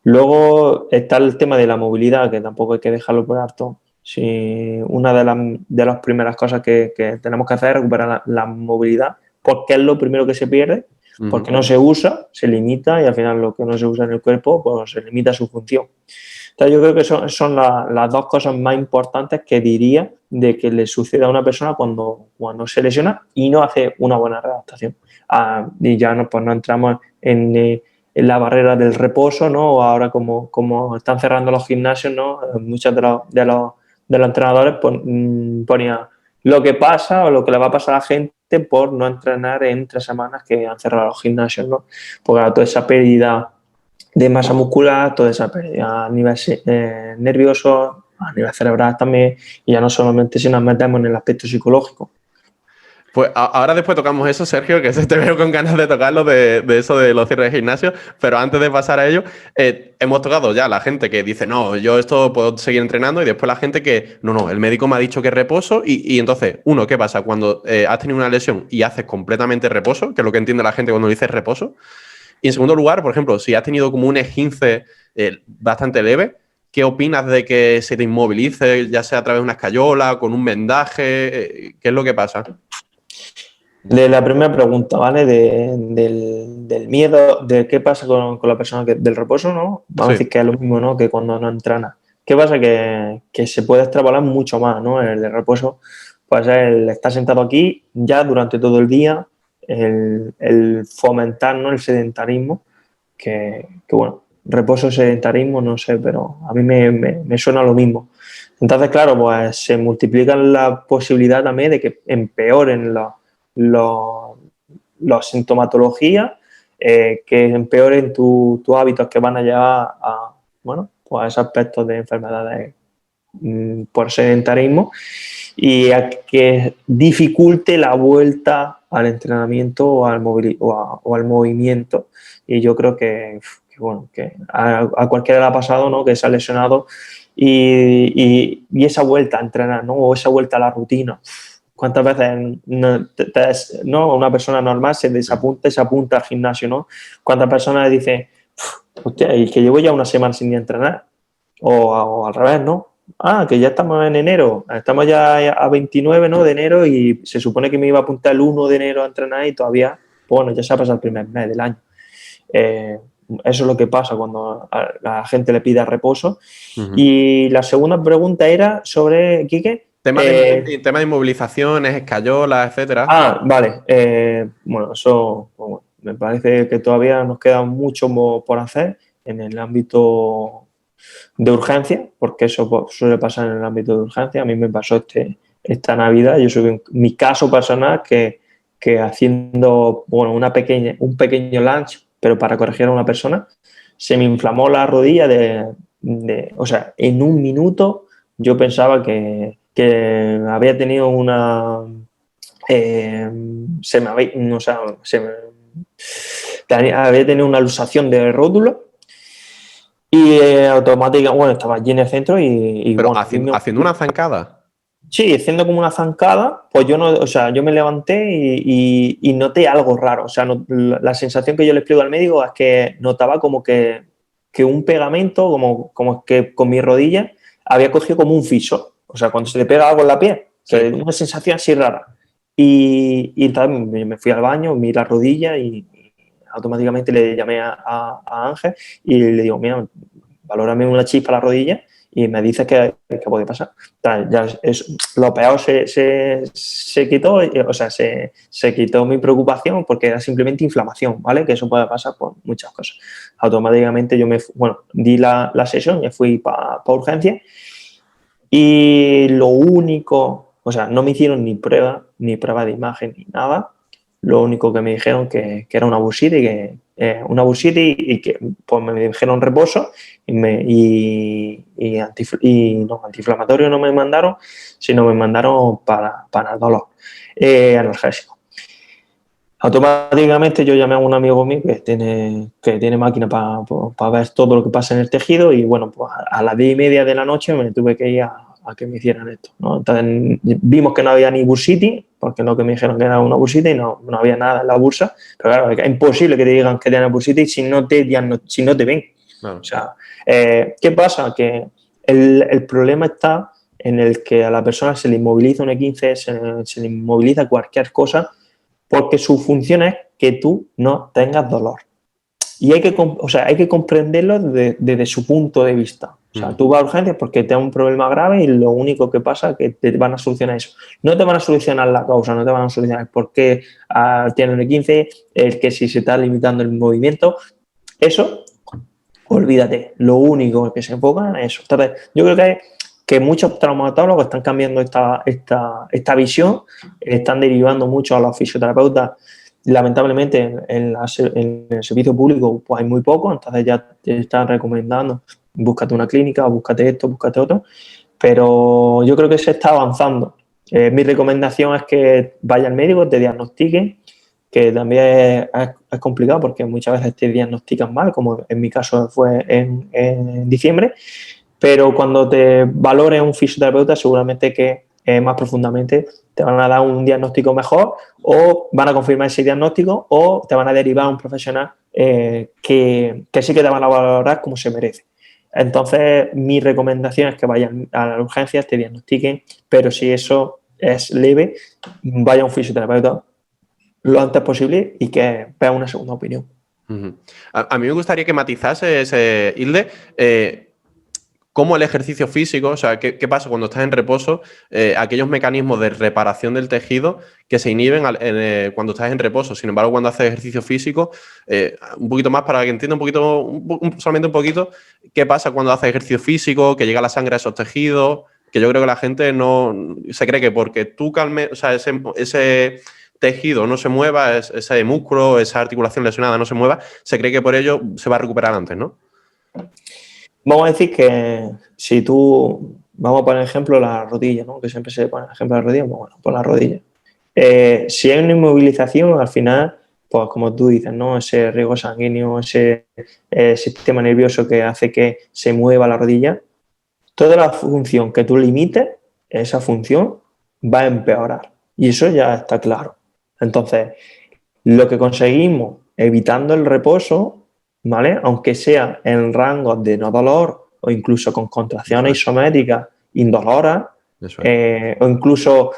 Luego está el tema de la movilidad, que tampoco hay que dejarlo por alto. Si una de las primeras cosas que tenemos que hacer es recuperar la movilidad, porque es lo primero que se pierde, porque no se usa, se limita y al final lo que no se usa en el cuerpo pues se limita su función. Entonces yo creo que son las dos cosas más importantes que diría de que le suceda a una persona cuando se lesiona y no hace una buena readaptación. Y ya no, pues no entramos en la barrera del reposo, ¿no? Ahora como están cerrando los gimnasios, ¿no? Muchos de los entrenadores ponían lo que pasa o lo que le va a pasar a la gente por no entrenar en 3 semanas que han cerrado los gimnasios, ¿no? Porque toda esa pérdida de masa muscular, toda esa pérdida a nivel nervioso, a nivel cerebral también, y ya no solamente si nos metemos en el aspecto psicológico. Pues ahora después tocamos eso, Sergio, que te veo con ganas de tocarlo de eso de los cierres de gimnasio, pero antes de pasar a ello, hemos tocado ya la gente que dice, no, yo esto puedo seguir entrenando, y después la gente que, no, el médico me ha dicho que reposo, y entonces, uno, ¿qué pasa? Cuando has tenido una lesión y haces completamente reposo, que es lo que entiende la gente cuando dice reposo, y en segundo lugar, por ejemplo, si has tenido como un esguince bastante leve, ¿qué opinas de que se te inmovilice, ya sea a través de una escayola, con un vendaje? ¿Qué es lo que pasa? De la primera pregunta, ¿vale? Del miedo, de qué pasa con la persona del reposo, ¿no? Vamos a decir que es lo mismo, ¿no? Que cuando no entrena. ¿Qué pasa? Que se puede extrapolar mucho más, ¿no? El de reposo, pues el estar sentado aquí ya durante todo el día, el fomentar, ¿no? El sedentarismo, que bueno, reposo, sedentarismo, no sé, pero a mí me suena lo mismo. Entonces, claro, pues se multiplica la posibilidad también de que empeoren los sintomatologías, que empeoren tus hábitos que van a llevar a, bueno, pues a esos aspectos de enfermedades por sedentarismo y a que dificulte la vuelta al entrenamiento o al movimiento. Y yo creo que bueno, que a cualquiera le ha pasado, ¿no? Que se ha lesionado y esa vuelta a entrenar, ¿no? O esa vuelta a la rutina. ¿Cuántas veces no, una persona normal se apunta al gimnasio, ¿no? ¿Cuántas personas dicen, hostia, y que llevo ya una semana sin entrenar? O al revés, ¿no? Que ya estamos en enero, estamos ya a 29, ¿no? de enero y se supone que me iba a apuntar el 1 de enero a entrenar y todavía, bueno, ya se ha pasado el primer mes del año. Eso es lo que pasa cuando a la gente le pide reposo. Y la segunda pregunta era sobre, ¿Quique? Tema de inmovilizaciones, escayolas, etcétera. Vale. Bueno, eso bueno, me parece que todavía nos queda mucho por hacer en el ámbito de urgencia, porque eso suele pasar en el ámbito de urgencia. A mí me pasó esta Navidad. Yo soy mi caso personal que haciendo bueno, un pequeño lunch, pero para corregir a una persona, se me inflamó la rodilla o sea, en un minuto yo pensaba que había tenido había tenido una luxación de rótulo y automáticamente, bueno, estaba allí en el centro y Pero bueno, haciendo una zancada. Sí, haciendo como una zancada, pues yo me levanté y noté algo raro. O sea, la sensación que yo le explico al médico es que notaba como que un pegamento, como que con mi rodilla había cogido como un fiso. O sea, cuando se le pega algo en la piel, que una sensación así rara. Y entonces me fui al baño, vi la rodilla y automáticamente le llamé a Ángel y le digo, mira, valórame una chispa a la rodilla y me dices qué puede pasar. Ya lo peor se quitó, o sea, se quitó mi preocupación porque era simplemente inflamación, ¿vale? Que eso puede pasar por muchas cosas. Automáticamente yo di la sesión, me fui para urgencia y lo único, o sea, no me hicieron ni prueba de imagen ni nada. Lo único que me dijeron que era una bursitis y una bursitis y que pues me dijeron reposo y antiinflamatorio no me mandaron, sino me mandaron para el dolor analgésico. Automáticamente yo llamé a un amigo mío que tiene máquina para ver todo lo que pasa en el tejido y bueno, pues a las 10:30 de la noche me tuve que ir a que me hicieran esto, ¿no? Entonces vimos que no había ni bursitis, porque no, que me dijeron que era una bursitis y no había nada en la bursa, pero claro, es imposible que te digan que tienes bursitis si no te ven. Claro. O sea, ¿qué pasa? Que el problema está en el que a la persona se le inmoviliza un E15, se le inmoviliza cualquier cosa, porque su función es que tú no tengas dolor. Y hay que comprenderlo desde su punto de vista. O sea, tú vas a urgencias porque tienes un problema grave y lo único que pasa es que te van a solucionar eso. No te van a solucionar la causa, no te van a solucionar por qué tienes un E15, el que si se está limitando el movimiento. Eso, olvídate. Lo único que se enfoca en eso. Entonces, yo creo que muchos traumatólogos están cambiando esta visión, están derivando mucho a los fisioterapeutas. Lamentablemente en el servicio público pues hay muy poco, entonces ya te están recomendando búscate una clínica, búscate esto, búscate otro, pero yo creo que se está avanzando. Mi recomendación es que vaya al médico, te diagnostiquen, que también es complicado porque muchas veces te diagnostican mal, como en mi caso fue en diciembre, pero cuando te valore un fisioterapeuta seguramente que más profundamente te van a dar un diagnóstico mejor o van a confirmar ese diagnóstico o te van a derivar a un profesional que sí que te van a valorar como se merece. Entonces, mi recomendación es que vayan a las urgencias, te diagnostiquen, pero si eso es leve, vaya a un fisioterapeuta lo antes posible y que vea una segunda opinión. A mí me gustaría que matizases, Hilde, cómo el ejercicio físico, o sea, ¿qué pasa cuando estás en reposo? Aquellos mecanismos de reparación del tejido que se inhiben cuando estás en reposo. Sin embargo, cuando haces ejercicio físico, un poquito más para que entienda solamente un poquito, ¿qué pasa cuando haces ejercicio físico? Que llega la sangre a esos tejidos, que yo creo que la gente no se cree que porque tú calmes, o sea, ese tejido no se mueva, ese músculo, esa articulación lesionada no se mueva, se cree que por ello se va a recuperar antes, ¿no? Vamos a decir que si vamos a poner ejemplo la rodilla, ¿no? Que siempre se pone ejemplo la rodilla, pues bueno, pues la rodilla. Si hay una inmovilización, al final, pues como tú dices, ¿no? Ese riego sanguíneo, ese sistema nervioso que hace que se mueva la rodilla, toda la función que tú limites, esa función va a empeorar. Y eso ya está claro. Entonces, lo que conseguimos evitando el reposo, ¿vale? Aunque sea en rangos de no dolor o incluso con contracciones isométricas indoloras o incluso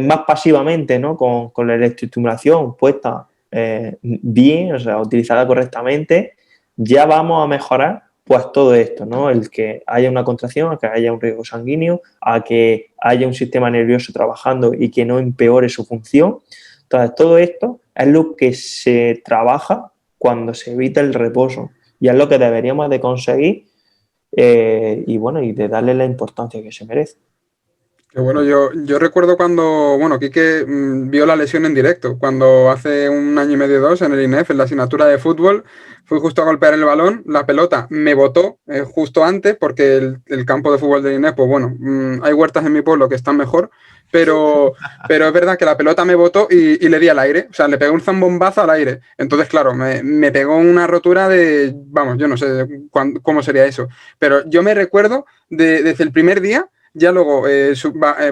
más pasivamente, ¿no? Con la electroestimulación puesta bien, o sea, utilizada correctamente, ya vamos a mejorar pues todo esto, ¿no? El que haya una contracción, a que haya un riego sanguíneo, a que haya un sistema nervioso trabajando y que no empeore su función. Entonces, todo esto es lo que se trabaja cuando se evita el reposo y es lo que deberíamos de conseguir y bueno, y de darle la importancia que se merece. Que bueno, yo recuerdo cuando, bueno, Quique vio la lesión en directo, cuando hace 1 año y medio, 2, en el INEF, en la asignatura de fútbol, fui justo a golpear el balón, la pelota me botó justo antes, porque el campo de fútbol del INEF, pues bueno, hay huertas en mi pueblo que están mejor, pero es verdad que la pelota me botó y le di al aire, o sea, le pegué un zambombazo al aire. Entonces, claro, me pegó una rotura de, vamos, yo no sé cómo sería eso, pero yo me recuerdo desde el primer día. Ya luego,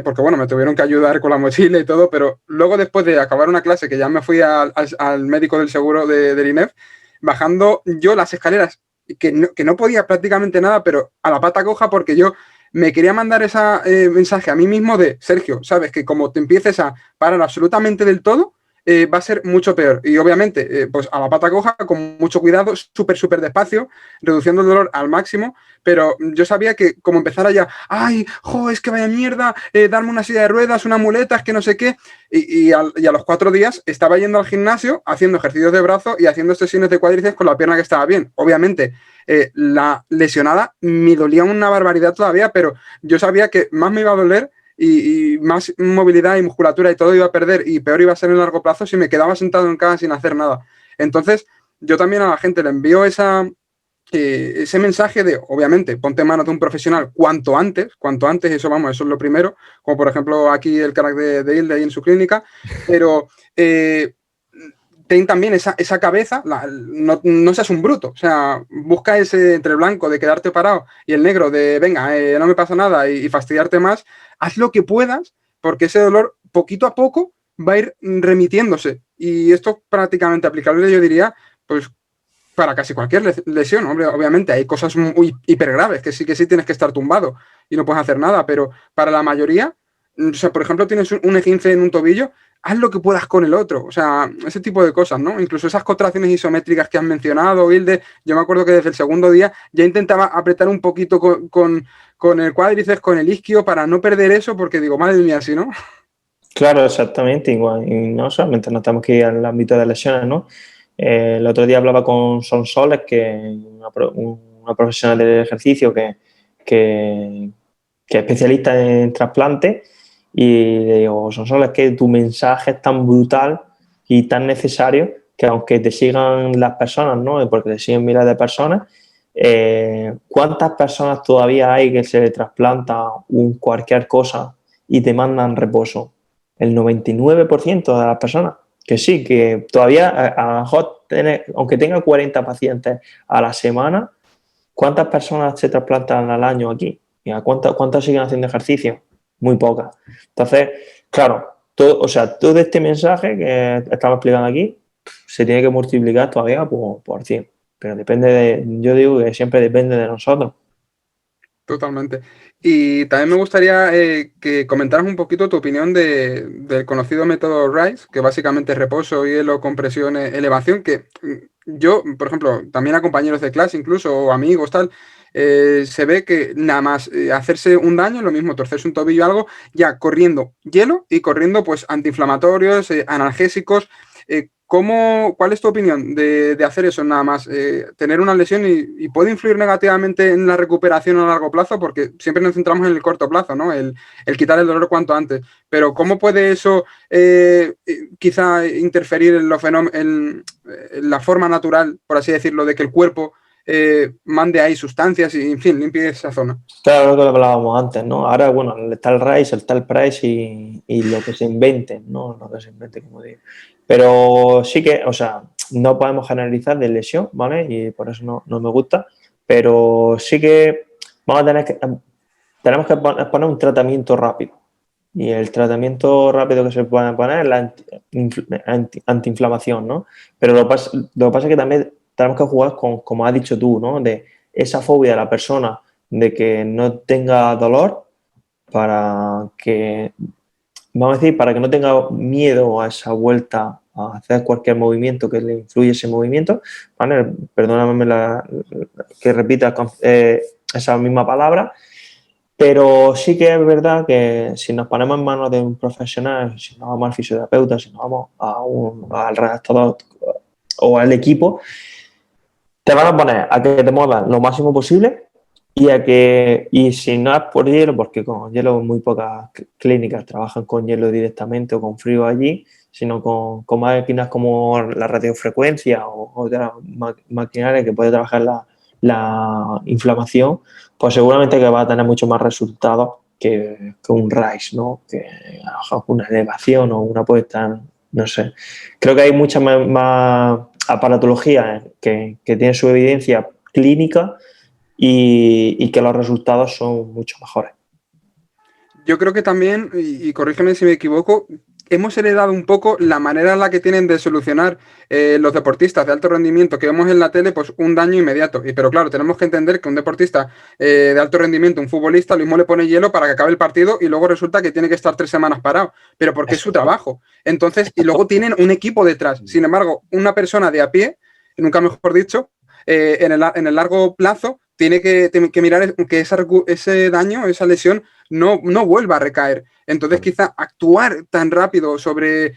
porque bueno, me tuvieron que ayudar con la mochila y todo, pero luego después de acabar una clase, que ya me fui al médico del seguro del INEF, bajando yo las escaleras, que no podía prácticamente nada, pero a la pata coja, porque yo me quería mandar ese mensaje a mí mismo de, Sergio, sabes que como te empieces a parar absolutamente del todo, va a ser mucho peor. Y obviamente, pues a la pata coja, con mucho cuidado, súper despacio, reduciendo el dolor al máximo, pero yo sabía que como empezara ya, ¡ay, jo, es que vaya mierda! Darme una silla de ruedas, una muleta, es que no sé qué. Y a los 4 días estaba yendo al gimnasio, haciendo ejercicios de brazo y haciendo sesiones de cuádriceps con la pierna que estaba bien. Obviamente, la lesionada me dolía una barbaridad todavía, pero yo sabía que más me iba a doler y más movilidad y musculatura y todo iba a perder y peor iba a ser en largo plazo si me quedaba sentado en casa sin hacer nada. Entonces, yo también a la gente le envío ese mensaje de, obviamente, ponte en manos de un profesional cuanto antes, eso vamos, eso es lo primero, como por ejemplo aquí el crack de Hilde ahí en su clínica, pero ten también esa cabeza, no seas un bruto, o sea, busca ese entre el blanco de quedarte parado y el negro de, venga, no me pasa nada y fastidiarte más, haz lo que puedas, porque ese dolor poquito a poco va a ir remitiéndose, y esto es prácticamente aplicable, yo diría, pues para casi cualquier lesión, hombre, obviamente hay cosas muy hiper graves que sí tienes que estar tumbado y no puedes hacer nada, pero para la mayoría, o sea, por ejemplo, tienes un esguince en un tobillo, haz lo que puedas con el otro, o sea, ese tipo de cosas, ¿no? Incluso esas contracciones isométricas que has mencionado, Hilde, yo me acuerdo que desde el segundo día ya intentaba apretar un poquito con el cuádriceps, con el isquio, para no perder eso, porque digo, madre mía, si no. Claro, exactamente, igual. Y no solamente nos tenemos que ir al ámbito de lesiones, ¿no? El otro día hablaba con Sonsoles, que una profesional del ejercicio que, que es especialista en trasplante, y le digo, Sonsoles, que tu mensaje es tan brutal y tan necesario que aunque te sigan las personas, ¿no? Porque te siguen miles de personas, ¿cuántas personas todavía hay que se le trasplanta cualquier cosa y te mandan reposo? El 99% de las personas. Que sí, que todavía a lo mejor, aunque tenga 40 pacientes a la semana, ¿cuántas personas se trasplantan al año aquí? ¿Y a cuántas siguen haciendo ejercicio? Muy pocas. Entonces, claro, todo este mensaje que estamos explicando aquí se tiene que multiplicar todavía por 100. Pero yo digo que siempre depende de nosotros. Totalmente. Y también me gustaría que comentaras un poquito tu opinión del conocido método RISE, que básicamente es reposo, hielo, compresión, elevación, que yo, por ejemplo, también a compañeros de clase incluso, o amigos, tal, se ve que nada más hacerse un daño, lo mismo, torcerse un tobillo o algo, ya corriendo hielo y corriendo pues antiinflamatorios, analgésicos. ¿Cuál es tu opinión de hacer eso nada más? Tener una lesión y puede influir negativamente en la recuperación a largo plazo, porque siempre nos centramos en el corto plazo, ¿no? El quitar el dolor cuanto antes. Pero ¿cómo puede eso quizá interferir en en la forma natural, por así decirlo, de que el cuerpo mande ahí sustancias y, en fin, limpie esa zona? Claro, lo que hablábamos antes, ¿no? Ahora, bueno, está el RISE, está el PRICE y lo que se inventen, ¿no? Lo que se invente, como digo. Pero sí que, o sea, no podemos generalizar de lesión, ¿vale? Y por eso no me gusta. Pero sí que vamos a tenemos que poner un tratamiento rápido. Y el tratamiento rápido que se puede poner es la antiinflamación, ¿no? Pero lo que pasa es que también tenemos que jugar con, como has dicho tú, ¿no? De esa fobia de la persona de que no tenga dolor para que, vamos a decir, para que no tenga miedo a esa vuelta a hacer cualquier movimiento que le influya ese movimiento, ¿vale? Perdóname que repita esa misma palabra, pero sí que es verdad que si nos ponemos en manos de un profesional, si nos vamos al fisioterapeuta, si nos vamos al redactor o al equipo, te van a poner a que te muevas lo máximo posible y si no es por hielo, porque con hielo muy pocas clínicas trabajan con hielo directamente o con frío allí, sino con máquinas como la radiofrecuencia o otras maquinarias que puede trabajar la inflamación, pues seguramente que va a tener mucho más resultados que un RISE, ¿no? Que una elevación o una puesta, no sé. Creo que hay mucha más aparatología que tiene su evidencia clínica y que los resultados son mucho mejores. Yo creo que también, y corrígeme si me equivoco, hemos heredado un poco la manera en la que tienen de solucionar los deportistas de alto rendimiento que vemos en la tele, pues un daño inmediato. Pero claro, tenemos que entender que un deportista de alto rendimiento, un futbolista, lo mismo le pone hielo para que acabe el partido y luego resulta que tiene que estar 3 semanas parado, pero porque es su trabajo. Entonces, y luego tienen un equipo detrás. Sin embargo, una persona de a pie, nunca mejor dicho, en el largo plazo tiene que mirar que ese daño, esa lesión, no vuelva a recaer. Entonces, quizá actuar tan rápido sobre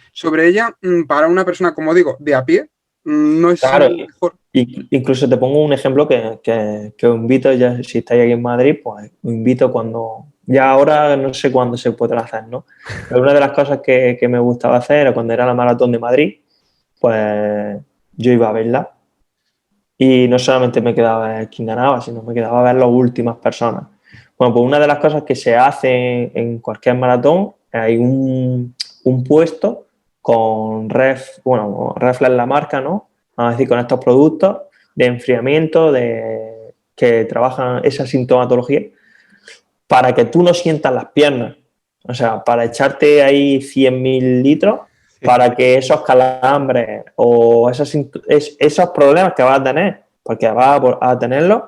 ella, para una persona, como digo, de a pie, no es Claro, mejor. incluso te pongo un ejemplo que os invito, ya si estáis aquí en Madrid, pues os invito cuando, ya ahora no sé cuándo se podrá hacer, ¿no? Pero una de las cosas que me gustaba hacer era cuando era la Maratón de Madrid, pues yo iba a verla y no solamente me quedaba a ver quién ganaba, sino me quedaba a ver las últimas personas. Bueno, pues una de las cosas que se hace en cualquier maratón, hay un puesto con Reflex la marca, ¿no? Vamos a decir, con estos productos de enfriamiento, que trabajan esa sintomatología, para que tú no sientas las piernas. O sea, para echarte ahí 100.000 litros, para que esos calambres o esos problemas que vas a tener, porque vas a tenerlos,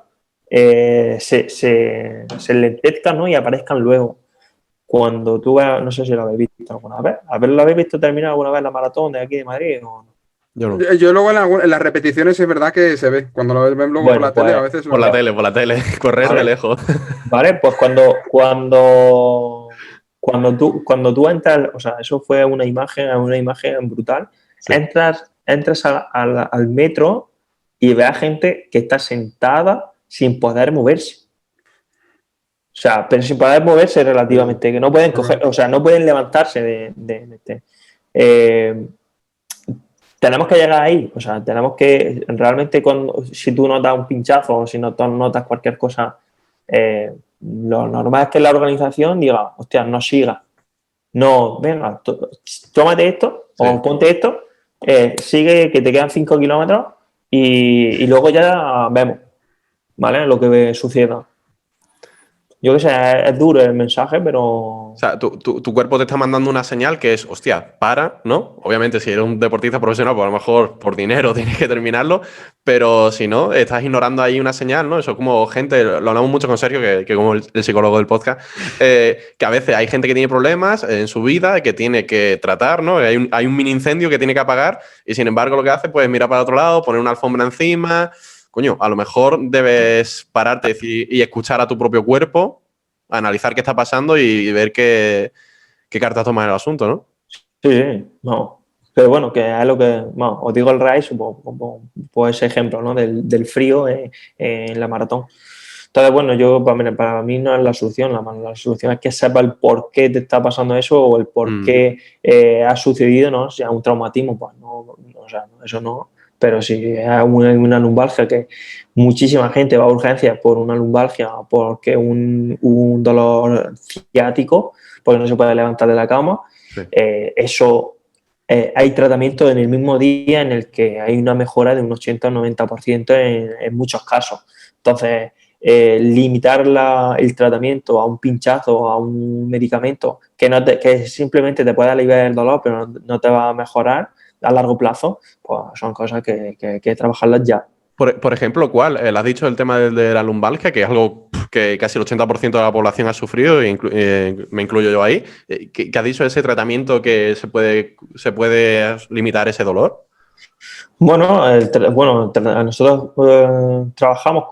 se lentezcan, ¿no? Y aparezcan luego. Cuando tú veas, no sé si lo habéis visto alguna vez. ¿Lo habéis visto terminar alguna vez la maratón de aquí de Madrid o no? Yo no. Yo luego en las repeticiones es verdad que se ve. Cuando lo ven luego por Bueno, la tele, a pues, veces Por lo la ven. tele, por la tele. Correr de vale, lejos. vale, pues cuando tú entras, o sea, eso fue una imagen brutal. Sí. Entras al metro y ves a gente que está sentada sin poder moverse. O sea, pero sin poder moverse relativamente, que no pueden coger, o sea, no pueden levantarse eh, tenemos que llegar ahí, o sea, tenemos que realmente si tú notas un pinchazo o si notas cualquier cosa, lo normal es que la organización diga, hostia, no siga, no, venga, tómate esto Sí. o ponte esto, sigue que te quedan 5 kilómetros y luego ya vemos, ¿vale? Lo que suceda. Yo qué sé, es duro el mensaje, pero O sea, tu cuerpo te está mandando una señal que es, hostia, para, ¿no? Obviamente, si eres un deportista profesional, pues a lo mejor por dinero tienes que terminarlo, pero si no, estás ignorando ahí una señal, ¿no? Eso es como gente, lo hablamos mucho con Sergio, que como el psicólogo del podcast, que a veces hay gente que tiene problemas en su vida, que tiene que tratar, ¿no? Hay un mini incendio que tiene que apagar y sin embargo lo que hace, pues mirar para otro lado, poner una alfombra encima. Coño, a lo mejor debes pararte y escuchar a tu propio cuerpo, analizar qué está pasando y ver qué cartas toma el asunto, ¿no? sí, no. Pero bueno, que es lo que, bueno, os digo el RISE pues ese ejemplo, ¿no? Del frío en la maratón. Entonces, bueno, para mí no es la solución, la solución es que sepa el por qué te está pasando eso o el por qué ha sucedido, ¿no? Si es un traumatismo, pues no, o sea, eso no. Pero si es una lumbalgia, que muchísima gente va a urgencias por una lumbalgia, porque un dolor ciático, porque no se puede levantar de la cama, Sí. hay tratamiento en el mismo día en el que hay una mejora de un 80 o 90% en muchos casos. Entonces, limitar el tratamiento a un pinchazo, a un medicamento que simplemente te puede aliviar el dolor, pero no te va a mejorar a largo plazo, pues son cosas que hay que trabajarlas ya. Por ejemplo, ¿cuál? Has dicho el tema de la lumbalgia, que es algo que casi el 80% de la población ha sufrido, me incluyo yo ahí. ¿Qué has dicho de ese tratamiento que se puede limitar ese dolor? Bueno, nosotros trabajamos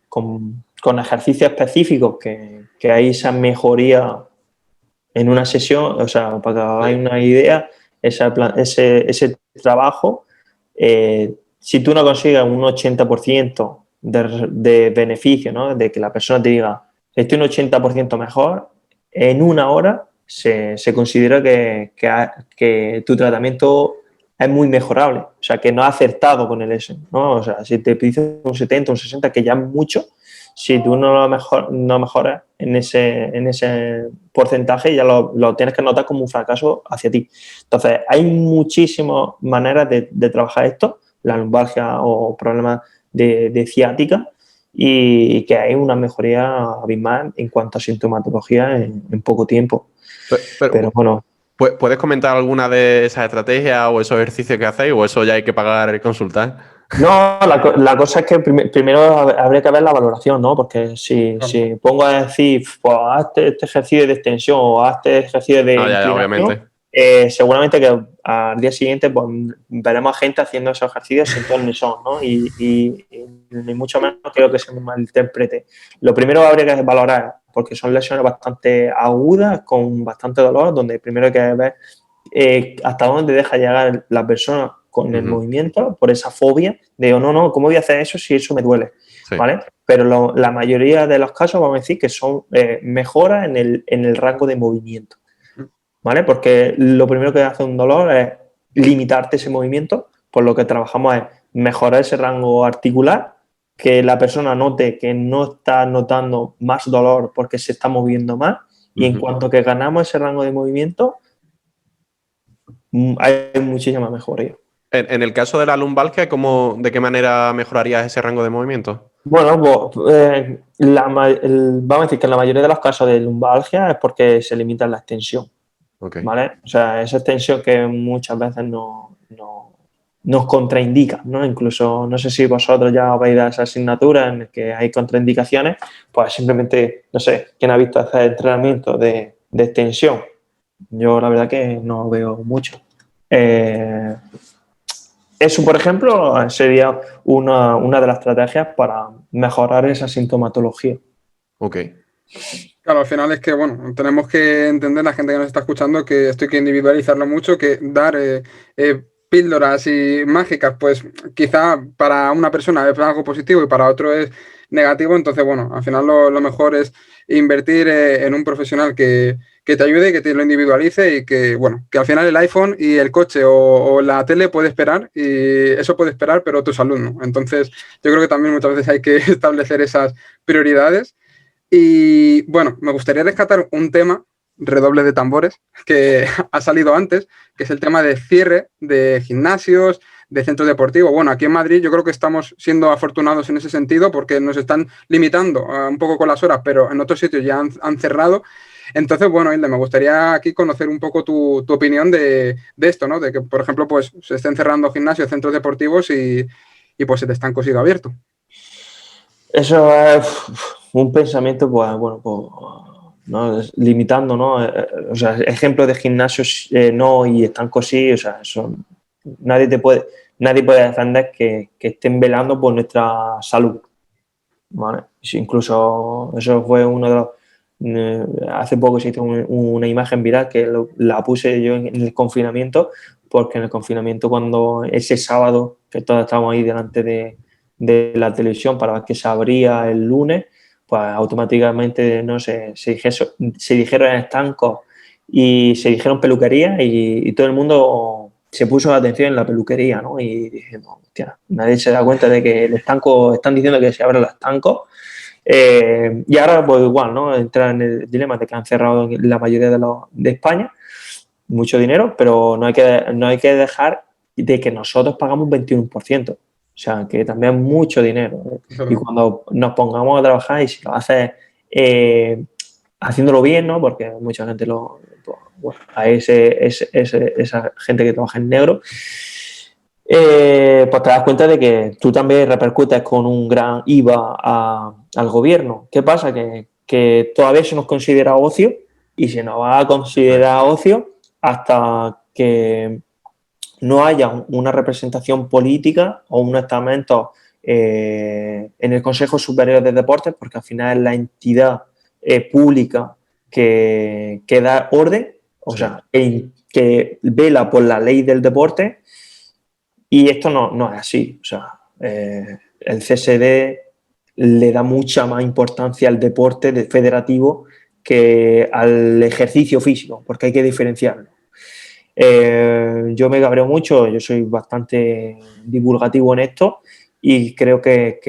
con ejercicios específicos que hay esa mejoría en una sesión, o sea, para que hagáis una idea, ese trabajo, si tú no consigues un 80% de beneficio, ¿no? De que la persona te diga, estoy un 80% mejor, en una hora se considera que tu tratamiento es muy mejorable, o sea, que no ha acertado con el S, ¿no? O sea, si te dice un 70, un 60, que ya es mucho, si tú no mejoras en ese porcentaje, ya lo tienes que notar como un fracaso hacia ti. Entonces, hay muchísimas maneras de trabajar esto, la lumbalgia o problemas de ciática, y que hay una mejoría abismal en cuanto a sintomatología en poco tiempo. Pero bueno. ¿Puedes comentar alguna de esas estrategias o esos ejercicios que hacéis o eso ya hay que pagar y consultar? No, la cosa es que primero habría que ver la valoración, ¿no? Porque si pongo a decir, pues hazte este ejercicio de extensión o hazte ejercicio de Ya, inclinación, obviamente. seguramente que al día siguiente pues, veremos a gente haciendo esos ejercicios sin ton ni son, ¿no? Y ni mucho menos creo que se me malinterprete. Lo primero habría que valorar, porque son lesiones bastante agudas, con bastante dolor, donde primero hay que ver hasta dónde deja llegar la persona con el movimiento, por esa fobia de, no, ¿cómo voy a hacer eso si eso me duele? Sí. ¿Vale? Pero la mayoría de los casos vamos a decir que son mejoras en el rango de movimiento, ¿vale? Porque lo primero que hace un dolor es limitarte ese movimiento, por lo que trabajamos es mejorar ese rango articular, que la persona note que no está notando más dolor porque se está moviendo más, y en cuanto que ganamos ese rango de movimiento, hay muchísima mejoría. En el caso de la lumbalgia, ¿de qué manera mejorarías ese rango de movimiento? Bueno, pues, vamos a decir que en la mayoría de los casos de lumbalgia es porque se limita la extensión. Okay. ¿Vale? O sea, esa extensión que muchas veces nos contraindica, ¿no? Incluso, no sé si vosotros ya habéis dado esa asignatura en la que hay contraindicaciones, pues simplemente, no sé, ¿quién ha visto hacer entrenamiento de extensión? Yo la verdad que no veo mucho. Eso, por ejemplo, sería una de las estrategias para mejorar esa sintomatología. Ok. Claro, al final es que, bueno, tenemos que entender, la gente que nos está escuchando, que esto hay que individualizarlo mucho, que dar píldoras y mágicas, pues quizá para una persona es algo positivo y para otro es negativo. Entonces, bueno, al final lo mejor es invertir en un profesional que te ayude, que te lo individualice y que, bueno, que al final el iPhone y el coche o la tele puede esperar, y eso puede esperar, pero tu salud no. Entonces, yo creo que también muchas veces hay que establecer esas prioridades. Y bueno, me gustaría rescatar un tema, redoble de tambores, que ha salido antes, que es el tema de cierre de gimnasios, de centros deportivos. Bueno, aquí en Madrid yo creo que estamos siendo afortunados en ese sentido porque nos están limitando un poco con las horas, pero en otros sitios ya han cerrado. Entonces, bueno, Hilde, me gustaría aquí conocer un poco tu opinión de esto, ¿no? De que, por ejemplo, pues se estén cerrando gimnasios, centros deportivos y pues se te están cosido abierto. Eso es un pensamiento, pues, bueno, pues, ¿no? Limitando, ¿no? O sea, ejemplos de gimnasios no y estancos sí, o sea, nadie puede defender que estén velando por nuestra salud, ¿vale? Incluso eso fue uno de los... hace poco se hizo una imagen viral que la puse yo en el confinamiento, porque en el confinamiento, cuando ese sábado que todos estábamos ahí delante de la televisión para ver que se abría el lunes, pues automáticamente no sé, se dijeron estancos y se dijeron peluquería, y todo el mundo se puso la atención en la peluquería, ¿no? Y dije, no, hostia, nadie se da cuenta de que el estanco, están diciendo que se abren los estancos. Y ahora, pues igual, ¿no? Entra en el dilema de que han cerrado en la mayoría de España, mucho dinero, pero no hay que dejar de que nosotros pagamos un 21%. O sea, que también es mucho dinero, ¿eh? Y cuando nos pongamos a trabajar, y si lo haces haciéndolo bien, ¿no? Porque mucha gente pues, bueno, a esa gente que trabaja en negro, pues te das cuenta de que tú también repercutes con un gran IVA al gobierno. ¿Qué pasa? Que todavía se nos considera ocio, y se nos va a considerar ocio hasta que no haya una representación política o un estamento en el Consejo Superior de Deportes, porque al final es la entidad pública que da orden, o sea, que vela por la ley del deporte, y esto no es así. O sea, el CSD le da mucha más importancia al deporte federativo que al ejercicio físico, porque hay que diferenciarlo. Yo me cabreo mucho, yo soy bastante divulgativo en esto, y creo que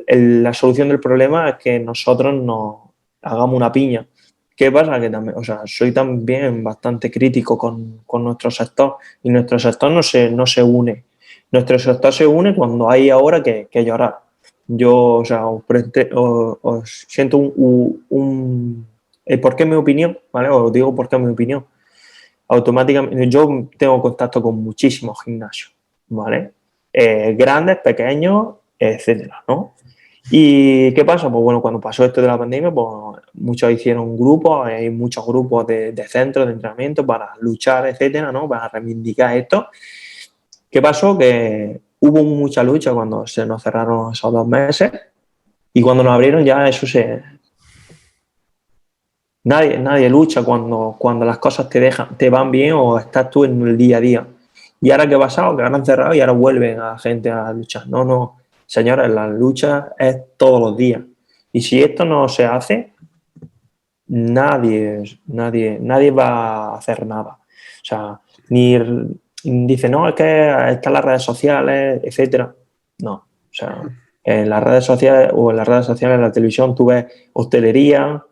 la solución del problema es que nosotros nos hagamos una piña. ¿Qué pasa? Que también, o sea, soy también bastante crítico con nuestro sector, y nuestro sector no se une. Nuestro sector se une cuando hay ahora que llorar. Yo, o sea, os siento ¿por qué mi opinión? ¿Vale? Os digo por qué mi opinión. Automáticamente, yo tengo contacto con muchísimos gimnasios, ¿vale? Grandes, pequeños, etcétera, ¿no? ¿Y qué pasa? Pues bueno, cuando pasó esto de la pandemia, pues muchos hicieron grupos, hay muchos grupos de centros de entrenamiento para luchar, etcétera, ¿no? Para reivindicar esto. ¿Qué pasó? Que hubo mucha lucha cuando se nos cerraron esos 2 meses, y cuando nos abrieron ya Nadie lucha cuando las cosas te van bien o estás tú en el día a día. ¿Y ahora qué ha pasado? Que ahora han cerrado y ahora vuelven a la gente a luchar. No, señores, la lucha es todos los días. Y si esto no se hace, nadie va a hacer nada. O sea, dice, no, es que están las redes sociales, etcétera. No. O sea, en las redes sociales o en las redes sociales, en la televisión, tú ves hostelería,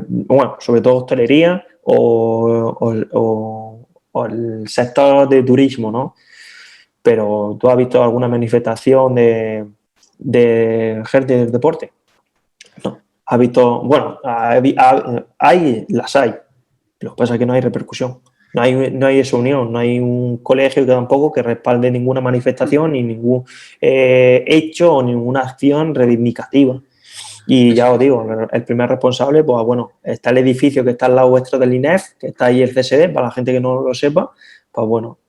bueno, sobre todo hostelería o el sector de turismo, ¿no? Pero ¿tú has visto alguna manifestación de gente del deporte? No. ¿Has visto? Bueno, las hay. Lo que pasa es que no hay repercusión. No hay esa unión, no hay un colegio que tampoco que respalde ninguna manifestación ni ningún hecho o ninguna acción reivindicativa. Y ya os digo, el primer responsable, pues bueno, está el edificio que está al lado vuestro del INEF, que está ahí el CSD, para la gente que no lo sepa, pues bueno,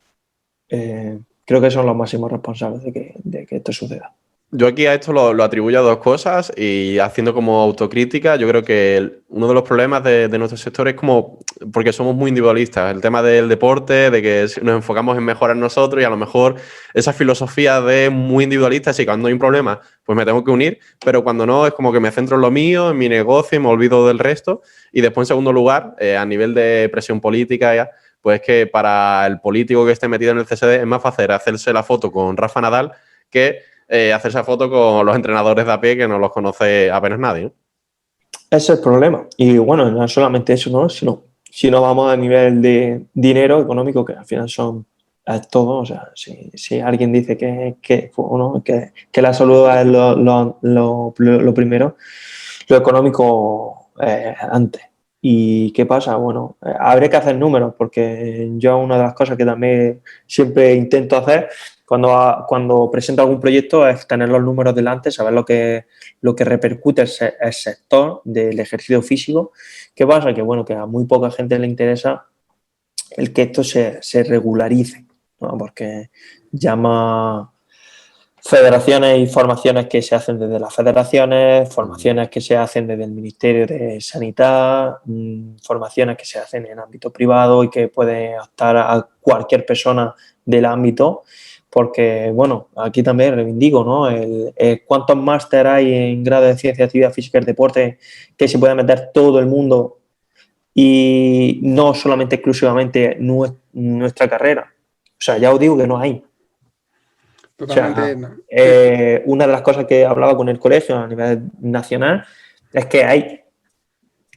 creo que son los máximos responsables de que esto suceda. Yo aquí a esto lo atribuyo a dos cosas y haciendo como autocrítica, yo creo que uno de los problemas de nuestro sector es como, porque somos muy individualistas, el tema del deporte, de que nos enfocamos en mejorar nosotros y a lo mejor esa filosofía de muy individualistas y cuando hay un problema, pues me tengo que unir, pero cuando no es como que me centro en lo mío, en mi negocio y me olvido del resto. Y después, en segundo lugar, a nivel de presión política, pues que para el político que esté metido en el CSD es más fácil hacerse la foto con Rafa Nadal que hacer esa foto con los entrenadores de a pie que no los conoce apenas nadie, ¿no? Ese es el problema. Y bueno, no solamente eso, ¿no? Sino vamos a nivel de dinero económico, que al final es todo. O sea, si alguien dice que la salud es lo primero, lo económico antes. ¿Y qué pasa? Bueno, habría que hacer números, porque yo una de las cosas que también siempre intento hacer cuando presento algún proyecto es tener los números delante, saber lo que repercute el sector del ejercicio físico. ¿Qué pasa? Que bueno, que a muy poca gente le interesa el que esto se regularice, ¿no? Porque llama federaciones y formaciones que se hacen desde las federaciones, formaciones que se hacen desde el Ministerio de Sanidad, formaciones que se hacen en ámbito privado y que puede optar a cualquier persona del ámbito, porque, bueno, aquí también reivindico, ¿no? ¿Cuántos máster hay en grado de Ciencia, Actividad Física y Deporte que se puede meter todo el mundo y no solamente exclusivamente nuestra carrera? O sea, ya os digo que no hay. Totalmente. O sea, No. Sí. una de las cosas que hablaba con el colegio a nivel nacional es que hay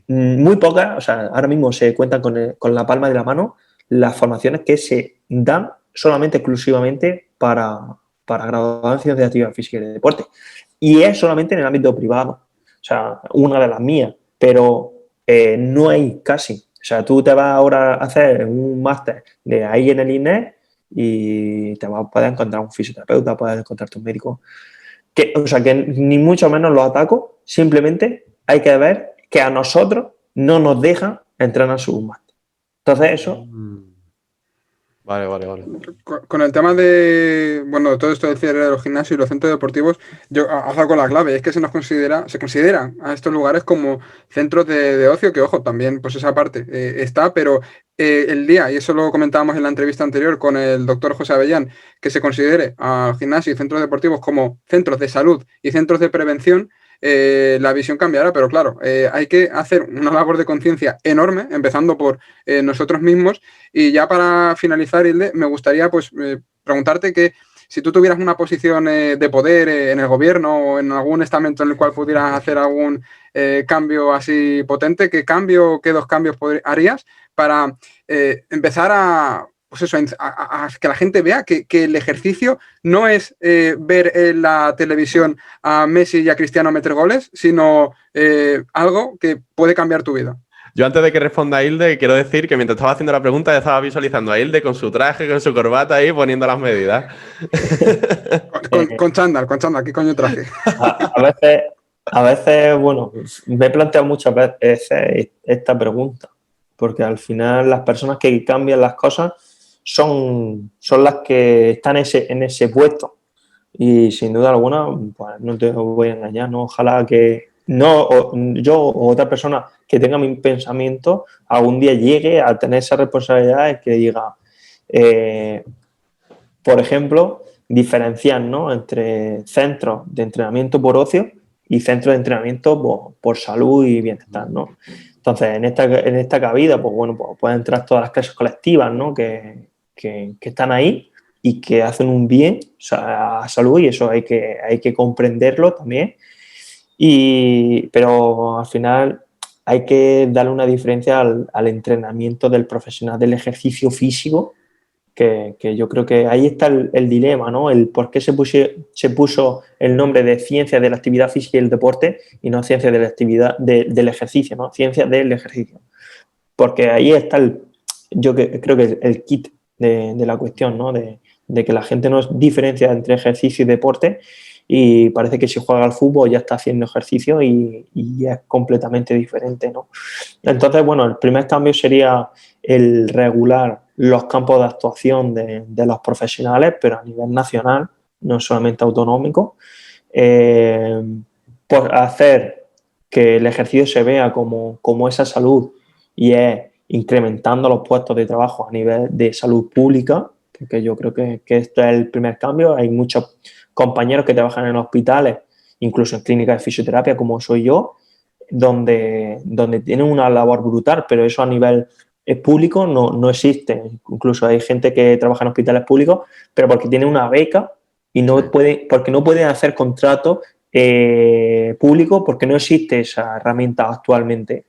muy pocas, o sea, ahora mismo se cuentan con la palma de la mano las formaciones que se dan solamente, exclusivamente para graduados en ciencias de actividad física y de deporte. Y es solamente en el ámbito privado, o sea, una de las mías, pero no hay casi. O sea, tú te vas ahora a hacer un máster de ahí en el INEF y te vas a poder encontrar un fisioterapeuta, puedes encontrarte un médico. O sea, que ni mucho menos los ataco, simplemente hay que ver que a nosotros no nos dejan entrenar su máster. Entonces eso... Vale, vale, vale. Con el tema de, bueno, todo esto del cierre de los gimnasios y los centros deportivos, yo has dado con la clave, es que se consideran a estos lugares como centros de ocio, que ojo, también pues esa parte está, pero el día, y eso lo comentábamos en la entrevista anterior con el doctor José Avellán, que se considere a gimnasios y centros deportivos como centros de salud y centros de prevención, la visión cambiará, pero claro, hay que hacer una labor de conciencia enorme, empezando por nosotros mismos. Y ya para finalizar, Hilde, me gustaría pues preguntarte que si tú tuvieras una posición de poder en el gobierno o en algún estamento en el cual pudieras hacer algún cambio así potente, ¿qué dos cambios harías para empezar a, pues eso, a que la gente vea que el ejercicio no es ver en la televisión a Messi y a Cristiano meter goles, sino algo que puede cambiar tu vida? Yo antes de que responda Hilde, quiero decir que mientras estaba haciendo la pregunta ya estaba visualizando a Hilde con su traje, con su corbata ahí, poniendo las medidas. Con chándal, ¿qué coño traje? A veces, bueno, me he planteado muchas veces esta pregunta, porque al final las personas que cambian las cosas son las que están en ese puesto. Y sin duda alguna, pues no te voy a engañar, ¿no? Ojalá que yo o otra persona que tenga mi pensamiento algún día llegue a tener esa responsabilidad y que diga, por ejemplo, diferenciar, ¿no?, entre centros de entrenamiento por ocio y centros de entrenamiento por salud y bienestar, ¿no? Entonces, en esta cabida, pues bueno, pues pueden entrar todas las clases colectivas, ¿no?, que están ahí, y que hacen un bien, o sea, a salud, y eso hay que comprenderlo también. Pero al final hay que darle una diferencia al entrenamiento del profesional del ejercicio físico, que yo creo que ahí está el dilema, ¿no? El por qué se puso el nombre de ciencia de la actividad física y el deporte y no ciencia de la actividad del ejercicio, ¿no? Ciencia del ejercicio. Porque ahí está creo que el kit de la cuestión, ¿no? De que la gente no diferencia entre ejercicio y deporte, y parece que si juega al fútbol ya está haciendo ejercicio y es completamente diferente, ¿no? Entonces, bueno, el primer cambio sería el regular los campos de actuación de los profesionales, pero a nivel nacional, no solamente autonómico. Por hacer que el ejercicio se vea como esa salud, y es incrementando los puestos de trabajo a nivel de salud pública, porque yo creo que este es el primer cambio. Hay muchos compañeros que trabajan en hospitales, incluso en clínicas de fisioterapia, como soy yo, donde tienen una labor brutal, pero eso a nivel público no existe. Incluso hay gente que trabaja en hospitales públicos, pero porque tiene una beca y porque no pueden hacer contratos públicos, porque no existe esa herramienta actualmente.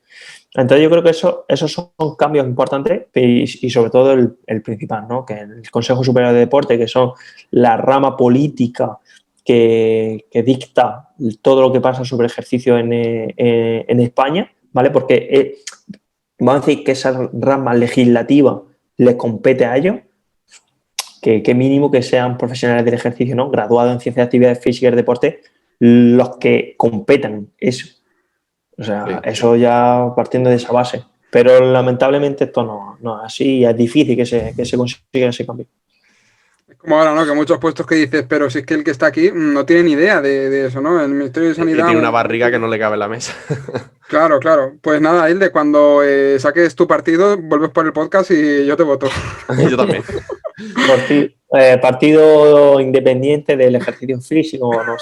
Entonces yo creo que esos son cambios importantes, y sobre todo el principal, ¿no? Que el Consejo Superior de Deporte, que son la rama política que dicta todo lo que pasa sobre ejercicio en España, ¿vale? Porque vamos a decir que esa rama legislativa les compete a ellos, que mínimo que sean profesionales del ejercicio, ¿no? Graduados en Ciencias de Actividades Físicas y Deporte, los que competan eso. O sea, sí, eso ya partiendo de esa base. Pero lamentablemente esto no es así, es difícil que se consiga ese cambio. Es como ahora, ¿no? Que muchos puestos que dices, pero si es que el que está aquí no tiene ni idea de eso, ¿no? El Ministerio de Sanidad... Y tiene una barriga que no le cabe en la mesa. Claro, claro. Pues nada, Hilde, cuando saques tu partido, vuelves por el podcast y yo te voto. Yo también. Partido independiente del ejercicio físico, no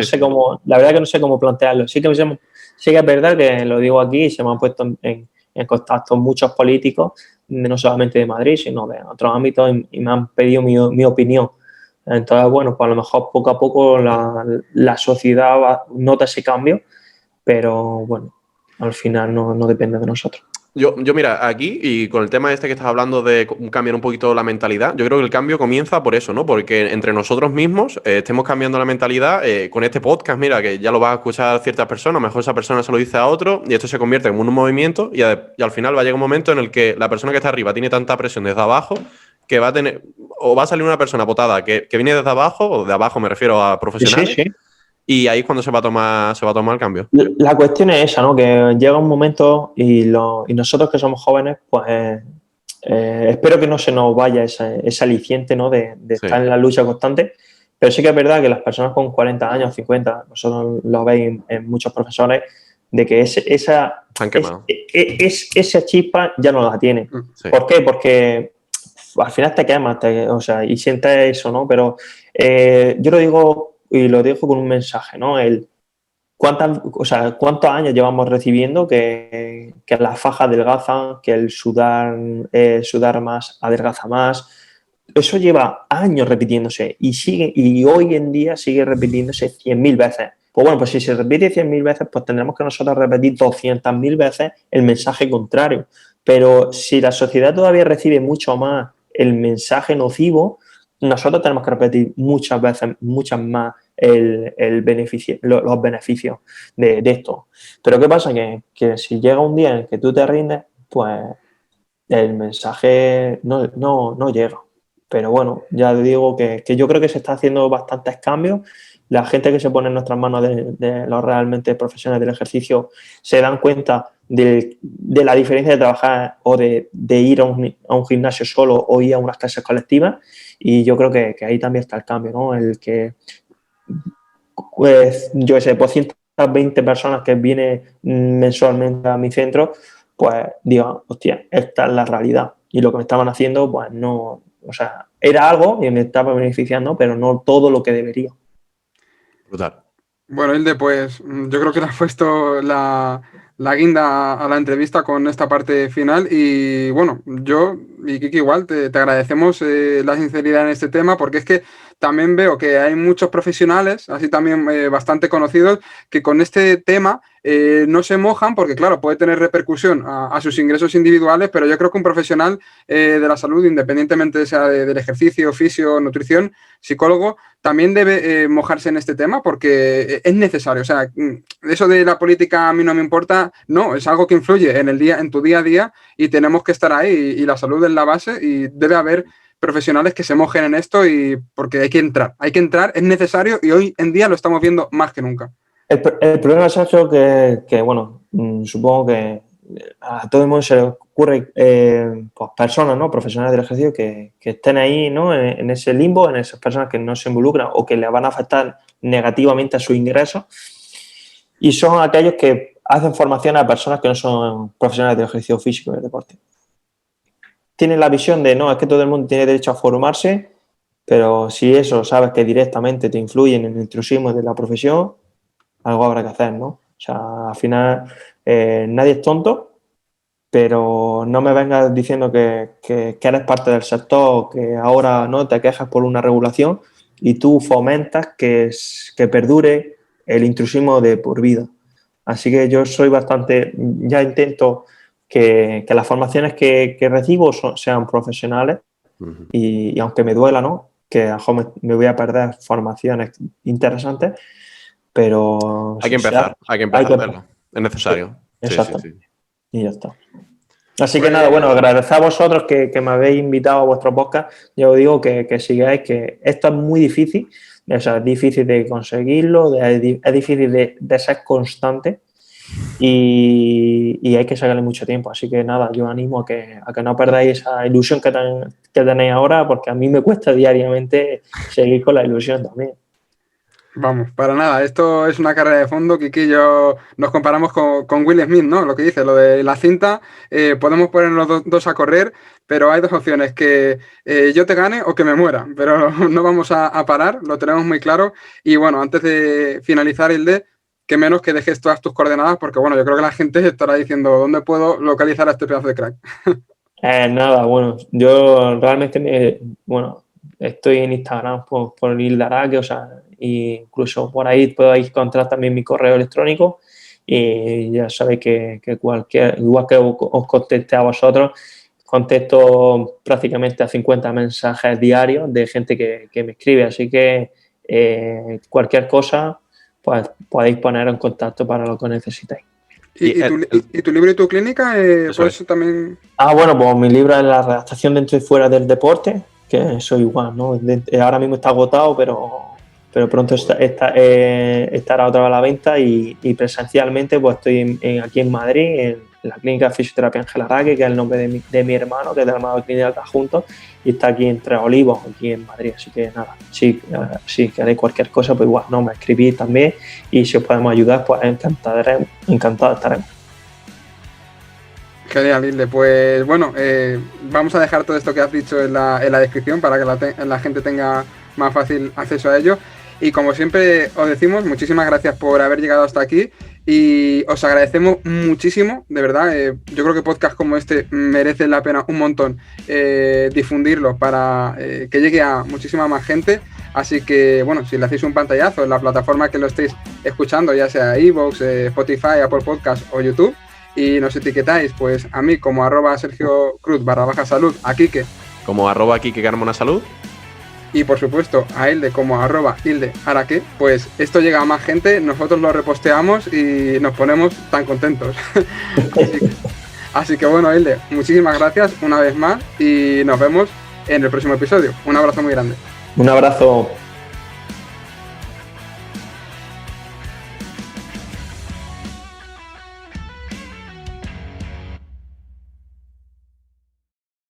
sé cómo, la verdad que no sé cómo plantearlo. Sí que es verdad que lo digo aquí, se me han puesto en contacto muchos políticos, no solamente de Madrid, sino de otros ámbitos, y me han pedido mi opinión. Entonces, bueno, pues a lo mejor poco a poco la sociedad nota ese cambio, pero bueno, al final no depende de nosotros. Yo, mira, aquí, y con el tema este que estás hablando de cambiar un poquito la mentalidad, yo creo que el cambio comienza por eso, ¿no? Porque entre nosotros mismos estemos cambiando la mentalidad con este podcast, mira, que ya lo vas a escuchar ciertas personas, a lo mejor esa persona se lo dice a otro, y esto se convierte en un movimiento, y al final va a llegar un momento en el que la persona que está arriba tiene tanta presión desde abajo que va a tener, o va a salir una persona potada que viene desde abajo, o de abajo me refiero a profesionales. Sí. Y ahí es cuando se va a tomar el cambio. La cuestión es esa, ¿no? Que llega un momento y nosotros que somos jóvenes, pues espero que no se nos vaya ese aliciente, ¿no? De estar en la lucha constante. Pero sí que es verdad que las personas con 40 años, 50, nosotros lo veis en muchos profesores, de que esa chispa ya no la tiene. Sí. ¿Por qué? Porque al final te quemas, y sientes eso, ¿no? Pero yo lo digo, y lo dejo con un mensaje, ¿no? ¿Cuántos años llevamos recibiendo que las fajas adelgazan, que el sudar más adelgaza más? Eso lleva años repitiéndose y hoy en día sigue repitiéndose 100.000 veces. Pues bueno, pues si se repite 100.000 veces, pues tendremos que nosotros repetir 200.000 veces el mensaje contrario. Pero si la sociedad todavía recibe mucho más el mensaje nocivo, nosotros tenemos que repetir muchas veces, muchas más los beneficios de esto. Pero ¿qué pasa? Que si llega un día en el que tú te rindes, pues el mensaje no llega. Pero bueno, ya digo que yo creo que se está haciendo bastantes cambios. La gente que se pone en nuestras manos de los realmente profesionales del ejercicio se dan cuenta de la diferencia de trabajar o de ir a un gimnasio solo o ir a unas clases colectivas, y yo creo que ahí también está el cambio, ¿no? El que, pues, yo qué sé, por 120 personas que vienen mensualmente a mi centro, pues digan, hostia, esta es la realidad, y lo que me estaban haciendo, pues no, o sea, era algo y me estaba beneficiando, pero no todo lo que debería. Brutal. Bueno, Hilde, pues yo creo que le has puesto la guinda a la entrevista con esta parte final y bueno, yo y Kiki igual te agradecemos la sinceridad en este tema porque es que también veo que hay muchos profesionales, así también bastante conocidos, que con este tema no se mojan porque claro, puede tener repercusión a sus ingresos individuales, pero yo creo que un profesional de la salud, independientemente sea del ejercicio, fisio, nutrición, psicólogo, también debe mojarse en este tema porque es necesario. O sea, eso de la política a mí no me importa, no, es algo que influye en tu día a día y tenemos que estar ahí y la salud es la base y debe haber profesionales que se mojen en esto y porque hay que entrar, es necesario y hoy en día lo estamos viendo más que nunca. El problema, Sergio, que bueno, supongo que a todo el mundo se le ocurre pues personas, ¿no? Profesionales del ejercicio que estén ahí, ¿no? En ese limbo, en esas personas que no se involucran o que le van a afectar negativamente a sus ingresos. Y son aquellos que hacen formación a personas que no son profesionales del ejercicio físico y del deporte. Tienen la visión de, no, es que todo el mundo tiene derecho a formarse, pero si eso sabes que directamente te influye en el intrusismo de la profesión, algo habrá que hacer, ¿no? O sea, al final nadie es tonto, pero no me vengas diciendo que eres parte del sector, que ahora no te quejas por una regulación y tú fomentas que perdure el intrusismo de por vida. Así que yo soy bastante, ya intento que las formaciones que recibo sean profesionales y aunque me duela, ¿no? Que a lo mejor me voy a perder formaciones interesantes, pero hay que empezar a hacerlo. Es necesario. Exacto. Sí. Y ya está. Así que nada, bueno, agradecer a vosotros que me habéis invitado a vuestro podcast. Yo os digo que sigáis, que esto es muy difícil, o sea, es difícil de conseguirlo, es difícil de ser constante y hay que sacarle mucho tiempo. Así que nada, yo animo a que no perdáis esa ilusión que tenéis ahora, porque a mí me cuesta diariamente seguir con la ilusión también. Vamos, para nada, esto es una carrera de fondo. Kiki y yo nos comparamos con Will Smith, ¿no? Lo que dice, lo de la cinta, podemos ponernos dos a correr, pero hay dos opciones, que yo te gane o que me muera, pero no vamos a parar, lo tenemos muy claro. Y bueno, antes de finalizar, Hilde, que menos que dejes todas tus coordenadas, porque bueno, yo creo que la gente estará diciendo, ¿dónde puedo localizar a este pedazo de crack? Nada, bueno, yo realmente, estoy en Instagram por Hilde Araque, o sea, incluso por ahí podéis encontrar también mi correo electrónico y ya sabéis que igual que os contesté a vosotros, contesto prácticamente a 50 mensajes diarios de gente que me escribe, así que cualquier cosa pues podéis poner en contacto para lo que necesitéis. ¿Y tu libro y tu clínica? Por eso también... Bueno, pues mi libro es La redactación dentro y fuera del deporte, que soy igual, ¿no? Ahora mismo está agotado, pero pronto estará otra vez a la venta y presencialmente pues estoy aquí en Madrid, en la clínica de fisioterapia Ángel Araque, que es el nombre de mi hermano, que es de la Armada Clínica Juntos, y está aquí en Tres Olivos, aquí en Madrid. Así que nada, si queréis cualquier cosa, pues igual, ¿no? Me escribís también y si os podemos ayudar, pues encantado estaremos. Genial, Hilde. Pues bueno, vamos a dejar todo esto que has dicho en la descripción para que la gente tenga más fácil acceso a ello. Y como siempre os decimos, muchísimas gracias por haber llegado hasta aquí y os agradecemos muchísimo, de verdad. Yo creo que podcasts como este merecen la pena un montón difundirlo para que llegue a muchísima más gente. Así que, bueno, si le hacéis un pantallazo en la plataforma que lo estéis escuchando, ya sea iVoox, Spotify, Apple Podcast o YouTube, y nos etiquetáis, pues a mí como @SergioCruz_salud, a Kike como @Kike Carmona Salud, y por supuesto a Hilde como @Hilde Araque, pues esto llega a más gente, nosotros lo reposteamos y nos ponemos tan contentos. así que bueno, Hilde, muchísimas gracias una vez más y nos vemos en el próximo episodio. Un abrazo muy grande. Un abrazo.